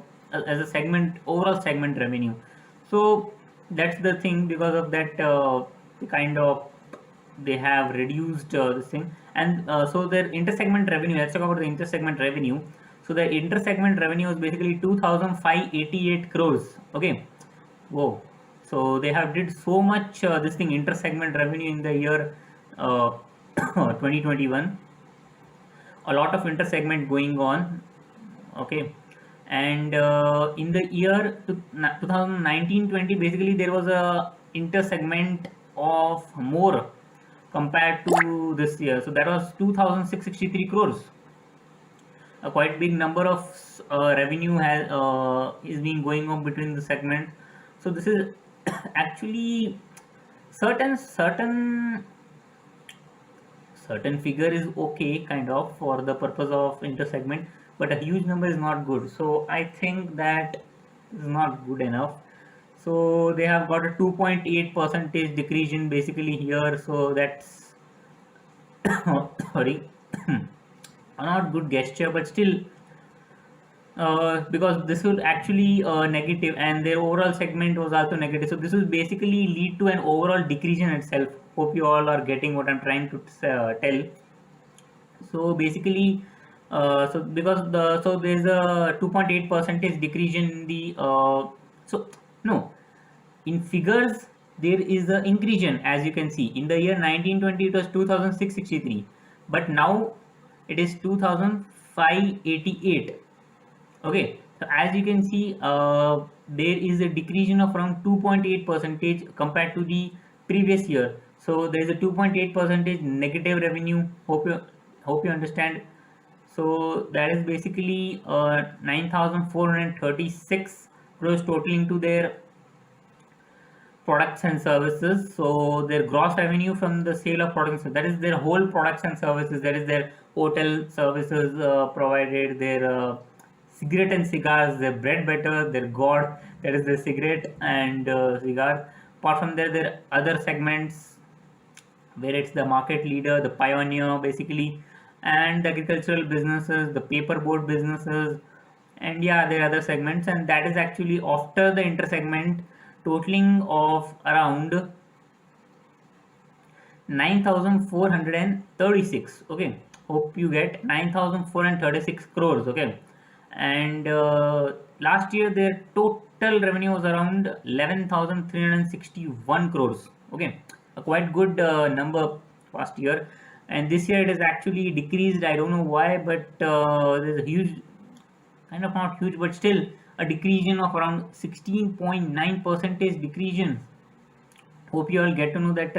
segment, overall segment revenue. So that's the thing. Because of that, the kind of they have reduced this thing. And so their intersegment revenue, let's talk about the intersegment revenue. So the intersegment revenue is basically 2,588 crores. Okay, whoa. So they have did so much this thing intersegment revenue in the year 2021. A lot of intersegment going on. Okay, and in the year 2019-20, basically there was a intersegment of more compared to this year. So that was 2,663 crores. A quite big number of revenue has is being going on between the segment. So this is actually certain figure is okay kind of for the purpose of intersegment, but a huge number is not good. So I think that is not good enough. So they have got a 2.8 percentage decrease in basically here. So that's sorry, a not good gesture, but still because this will actually negative, and their overall segment was also negative. So this will basically lead to an overall decrease in itself. Hope you all are getting what I'm trying to tell. So basically, so because so there's a 2.8 percentage decrease in the so no, in figures there is a increase, as you can see. In the year 1920 it was 2663, but now it is 2588. Okay, so as you can see, there is a decrease of around 2.8 percentage compared to the previous year. So there is a 2.8 percentage negative revenue. Hope you understand. So that is basically 9,436 crores totaling to their products and services. So their gross revenue from the sale of products, that is their whole products and services, that is their hotel services provided, their cigarette and cigars, their bread butter, their god, that is their cigarette and cigar. Apart from there, there are other segments where it's the market leader, the pioneer basically, and the agricultural businesses, the paperboard businesses, and yeah, there are other segments, and that is actually after the inter segment totaling of around 9,436. Okay, hope you get 9,436 crores. Okay, and last year their total revenue was around 11,361 crores. Okay, a quite good number last year, and this year it is actually decreased. I don't know why, but there's a huge, kind of not huge, but still a decrease of around 16.9 percentage decrease. Hope you all get to know that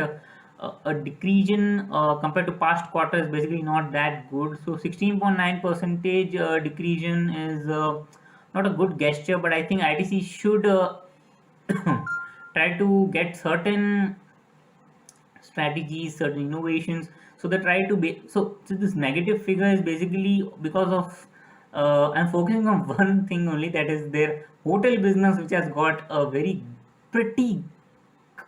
a decrease compared to past quarter is basically not that good. So 16.9 percentage decrease is not a good gesture, but I think ITC should try to get certain strategies, certain innovations. So they try to be, so this negative figure is basically because of I'm focusing on one thing only, that is their hotel business, which has got a very pretty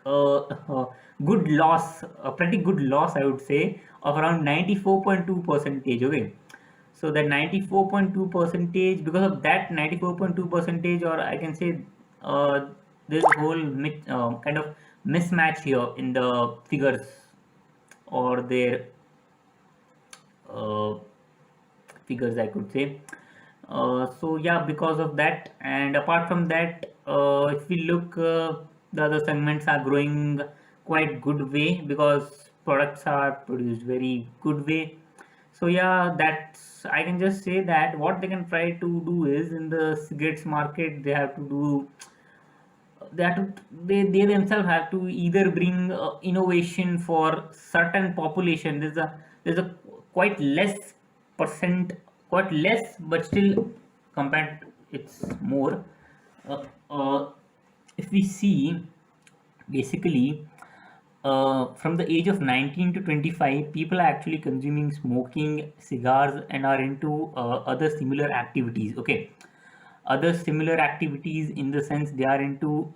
good loss, a pretty good loss, I would say, of around 94.2 percentage. Okay, so that 94.2 percentage, because of that 94.2 percentage, or I can say there's a whole kind of mismatch here in the figures or their uh, figures, I could say. So yeah, because of that, and apart from that, if we look, the other segments are growing quite good way because products are produced very good way. So yeah, that's, I can just say that what they can try to do is, in the cigarettes market they have to do, they themselves have to either bring innovation for certain population. There's a quite less percent, quite less, but still compared it's more. uh, uh, if we see, basically, from the age of 19 to 25, people are actually consuming smoking, cigars, and are into other similar activities. Okay, other similar activities in the sense they are into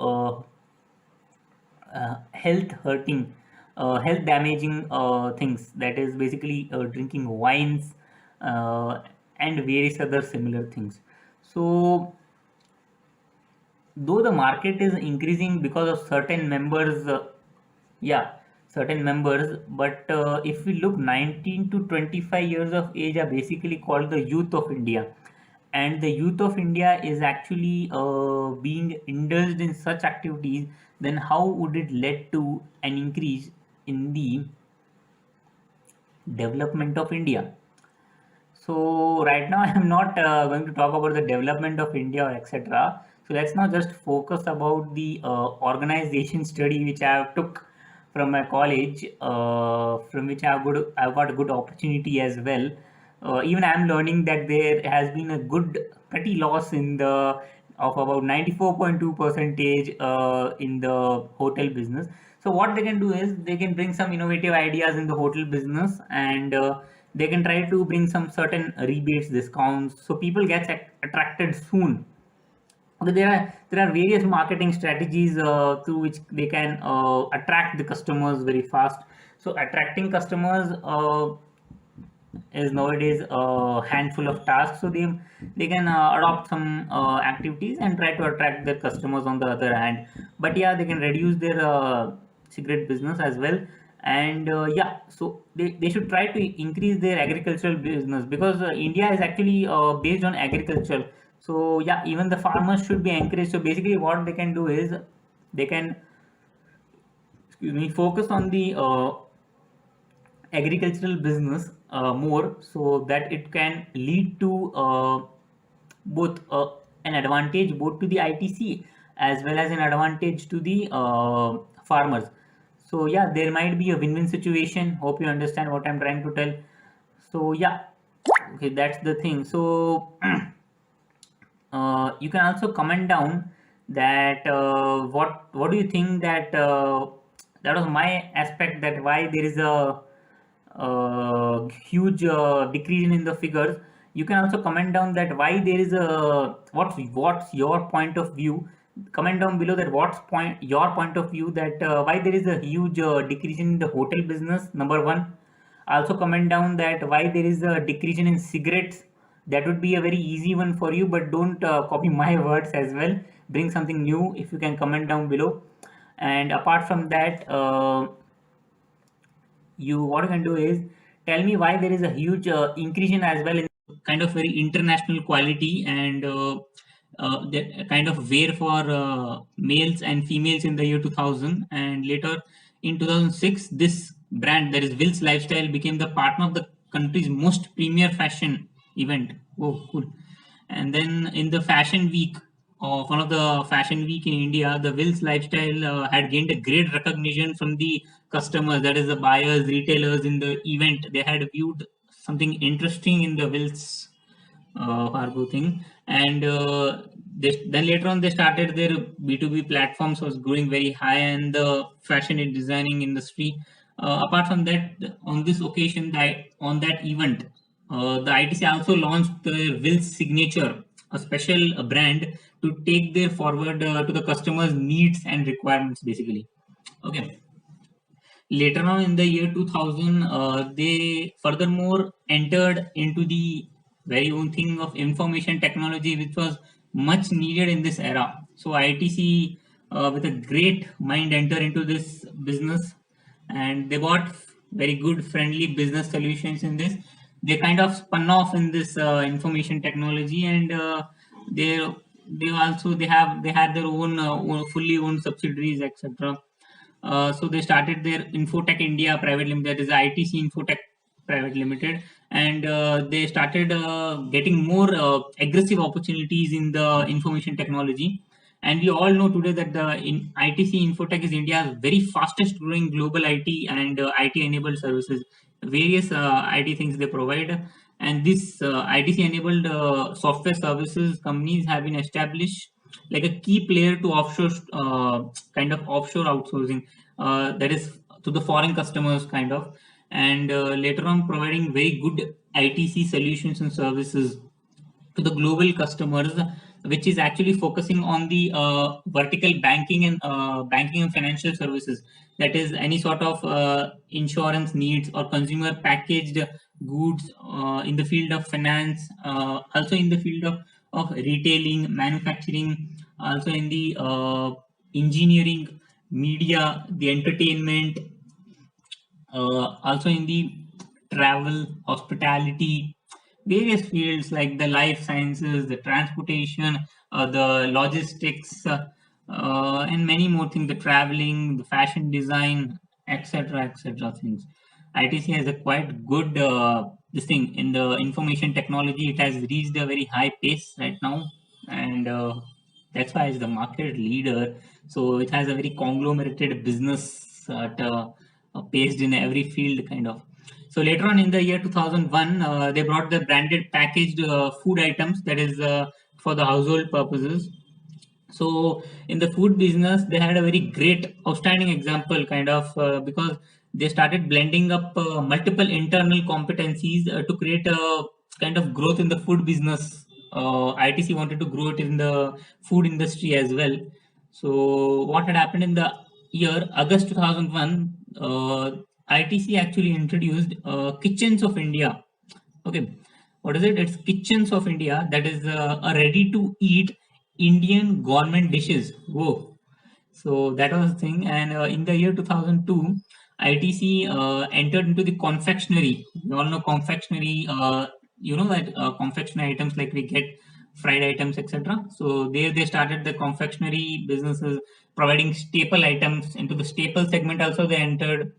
health hurting, health damaging things, that is basically drinking wines and various other similar things. So though the market is increasing because of certain members, yeah, certain members, but if we look, 19 to 25 years of age are basically called the youth of India, and the youth of India is actually being indulged in such activities, then how would it lead to an increase in the development of India? So right now I am not going to talk about the development of India or etc. So let's now just focus about the organization study which I have took from my college, from which I've got a good opportunity as well. Even I'm learning that there has been a good petty loss in the of about 94.2 percentage in the hotel business. So what they can do is they can bring some innovative ideas in the hotel business, and they can try to bring some certain rebates, discounts, so people get attracted soon. Okay, there are various marketing strategies through which they can attract the customers very fast. So attracting customers, is nowadays a handful of tasks, so they can adopt some activities and try to attract their customers on the other hand. But yeah, they can reduce their cigarette business as well. And yeah, so they should try to increase their agricultural business, because India is actually based on agriculture. So yeah, even the farmers should be encouraged. So basically what they can do is they can, excuse me, focus on the agricultural business more, so that it can lead to both an advantage both to the ITC as well as an advantage to the farmers. So yeah, there might be a win-win situation. Hope you understand what I'm trying to tell. So yeah, okay, that's the thing. So you can also comment down that what do you think that that was my aspect, that why there is a huge decrease in the figures. You can also comment down that why there is a, what's your point of view. Comment down below that what's point your point of view, that why there is a huge decrease in the hotel business, number one. Also comment down that why there is a decrease in cigarettes. That would be a very easy one for you, but don't copy my words as well. Bring something new if you can comment down below. And apart from that, you what you can do is tell me why there is a huge increase in as well in kind of very international quality, and that kind of wear for males and females in the year 2000. And later in 2006, this brand, that is Will's Lifestyle, became the partner of the country's most premier fashion event. Oh, cool. And then in the fashion week of one of the fashion week in India, the Will's Lifestyle had gained a great recognition from the customers, that is the buyers, retailers in the event. They had viewed something interesting in the Will's Fargo thing. And then later on they started their B2B platforms was growing very high, and the fashion and designing industry. Apart from that, on this occasion, that on that event, the ITC also launched the Will's Signature, a special brand to take their forward to the customers' needs and requirements, basically. Okay. Later on in the year 2000, they furthermore entered into the very own thing of information technology, which was much needed in this era. So ITC, with a great mind, enter into this business, and they got very good, friendly business solutions in this. They kind of spun off in this information technology, and they had their own fully owned subsidiaries, etc. So they started their Infotech India Private Limited, that is ITC Infotech Private Limited, and they started getting more aggressive opportunities in the information technology. And we all know today that the ITC Infotech is India's very fastest growing global IT and IT enabled services. Various IT things they provide, and this ITC enabled software services companies have been established like a key player to offshore kind of offshore outsourcing, that is to the foreign customers kind of. And later on providing very good ITC solutions and services to the global customers, which is actually focusing on the vertical banking and financial services. That is any sort of insurance needs or consumer packaged goods in the field of finance, also in the field of retailing, manufacturing, also in the engineering, media, the entertainment, also in the travel, hospitality, various fields like the life sciences, the transportation, the logistics, and many more things, the traveling, the fashion design, etc. etc. things. ITC has a quite good this thing in the information technology. It has reached a very high pace right now, and that's why it's the market leader. So it has a very conglomerated business at based in every field kind of. So later on in the year 2001, they brought the branded packaged food items, that is for the household purposes. So in the food business, they had a very great, outstanding example kind of, because they started blending up multiple internal competencies to create a kind of growth in the food business. ITC wanted to grow it in the food industry as well. So what had happened in the year August 2001, ITC actually introduced Kitchens of India. Okay, what is it? It's Kitchens of India. That is a ready-to-eat Indian government dishes. Whoa! So that was the thing. And in the year 2002, ITC entered into the confectionery. You all know confectionery. You know that confectionery items like we get fried items, etc. So there they started the confectionery businesses, providing staple items into the staple segment. Also, they entered.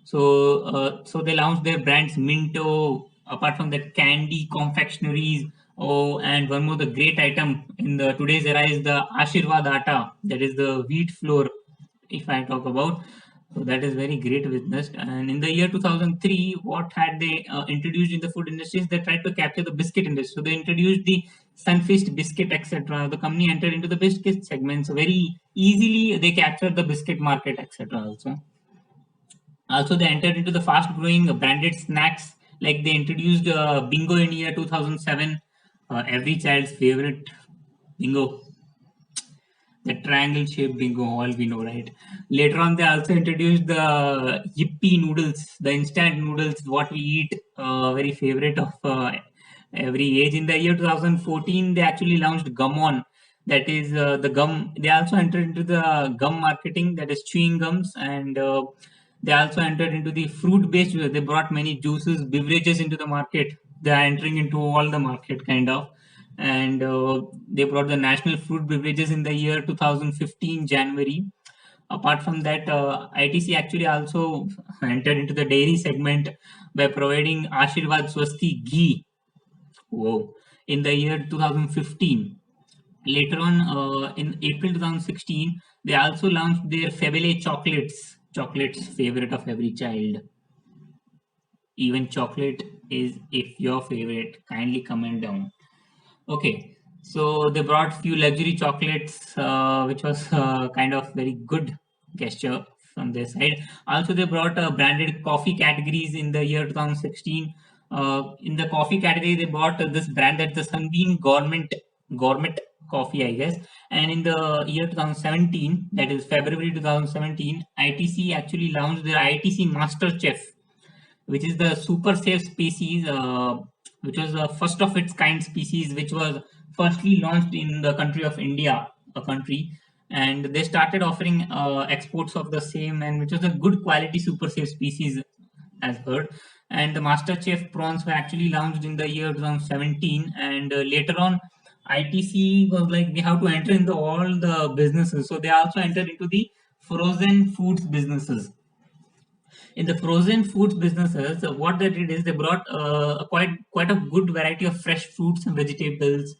So they launched their brands Minto. Apart from that, candy confectionaries. Oh, and one more the great item in the today's era is the Ashirwad Atta. That is the wheat flour. If I talk about, so that is very great business. And in the year 2003, what had they introduced in the food industries? They tried to capture the biscuit industry. So they introduced the Sunfeast biscuit, etc. The company entered into the biscuit segments very easily. They captured the biscuit market, etc. Also, they entered into the fast-growing branded snacks. Like they introduced Bingo in year 2007, every child's favorite Bingo, the triangle shaped bingo, all we know, right? Later on, they also introduced the yippee noodles, the instant noodles, what we eat, very favorite of every age. In the year 2014, they actually launched Gum On, that is the gum. They also entered into the gum marketing, that is chewing gums, and they also entered into the fruit based. They brought many juices, beverages into the market. They are entering into all the market kind of, and they brought the national fruit beverages in the year 2015 January. Apart from that, ITC actually also entered into the dairy segment by providing Ashirwad Swasti ghee. Whoa. In the year 2015. Later on, in April 2016, they also launched their Febele chocolates favorite of every child. Even chocolate is if your favorite, kindly comment down. Okay, so they brought few luxury chocolates, which was kind of very good gesture from their side. Also, they brought branded coffee categories in the year 2016. In the coffee category, they bought this brand that's the Sunbeam Gourmet Coffee, I guess. And in the year 2017, that is February 2017, ITC actually launched their ITC Master Chef, which is the super safe species, which was the first of its kind species, which was firstly launched in the country of India, a country, and they started offering exports of the same, and which was a good quality super safe species, as heard. And the Master Chef prawns were actually launched in the year 2017, and later on. ITC was like we have to enter into all the businesses, so they also entered into the frozen foods businesses. In the frozen foods businesses, what they did is they brought quite a good variety of fresh fruits and vegetables,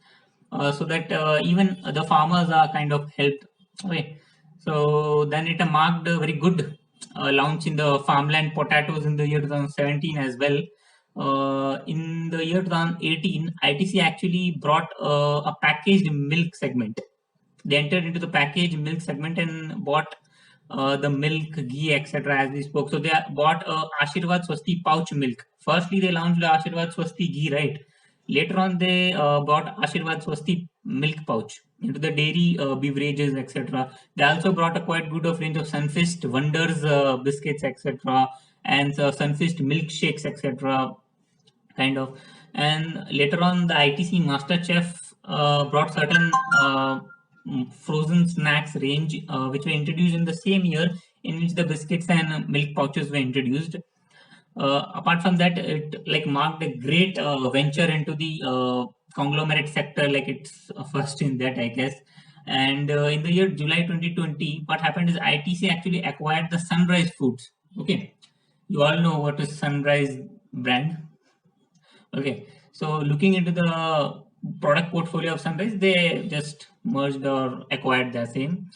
so that even the farmers are kind of helped. Okay, so then it marked a very good launch in the farmland potatoes in the year 2017 as well. In the year 2018, ITC actually brought a packaged milk segment. They entered into the packaged milk segment and bought the milk, ghee, etc. as we spoke. So they bought Ashirwad Swasti pouch milk. Firstly, they launched the Ashirwad Swasti ghee, right? Later on, they bought Ashirwad Swasti milk pouch into the dairy beverages, etc. They also brought a quite good of range of Sunfist Wonders biscuits, etc. and Sunfist milkshakes, etc. kind of. And later on, the ITC Master Chef brought certain frozen snacks range, which were introduced in the same year in which the biscuits and milk pouches were introduced. Apart from that, it like marked a great venture into the conglomerate sector, like it's first in that, I guess. And in the year July 2020, what happened is ITC actually acquired the Sunrise Foods. Okay, you all know what is Sunrise brand. Okay, so looking into the product portfolio of Sunrise, they just merged or acquired the same.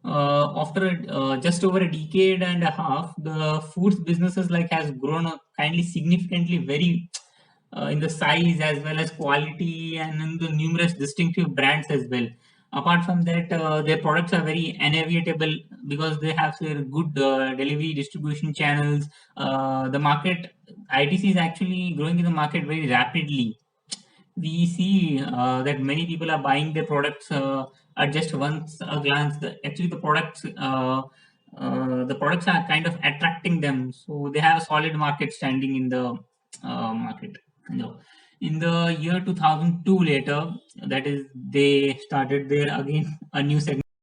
After just over a decade and a half, the foods businesses like has grown kindly significantly, very in the size as well as quality and in the numerous distinctive brands as well. Apart from that, their products are very inevitable because they have their good delivery distribution channels. The market ITC is actually growing in the market very rapidly. We see that many people are buying their products at just once a glance. Actually, the products are kind of attracting them, so they have a solid market standing in the market No. In the year 2002 later, that is, they started their again a new segment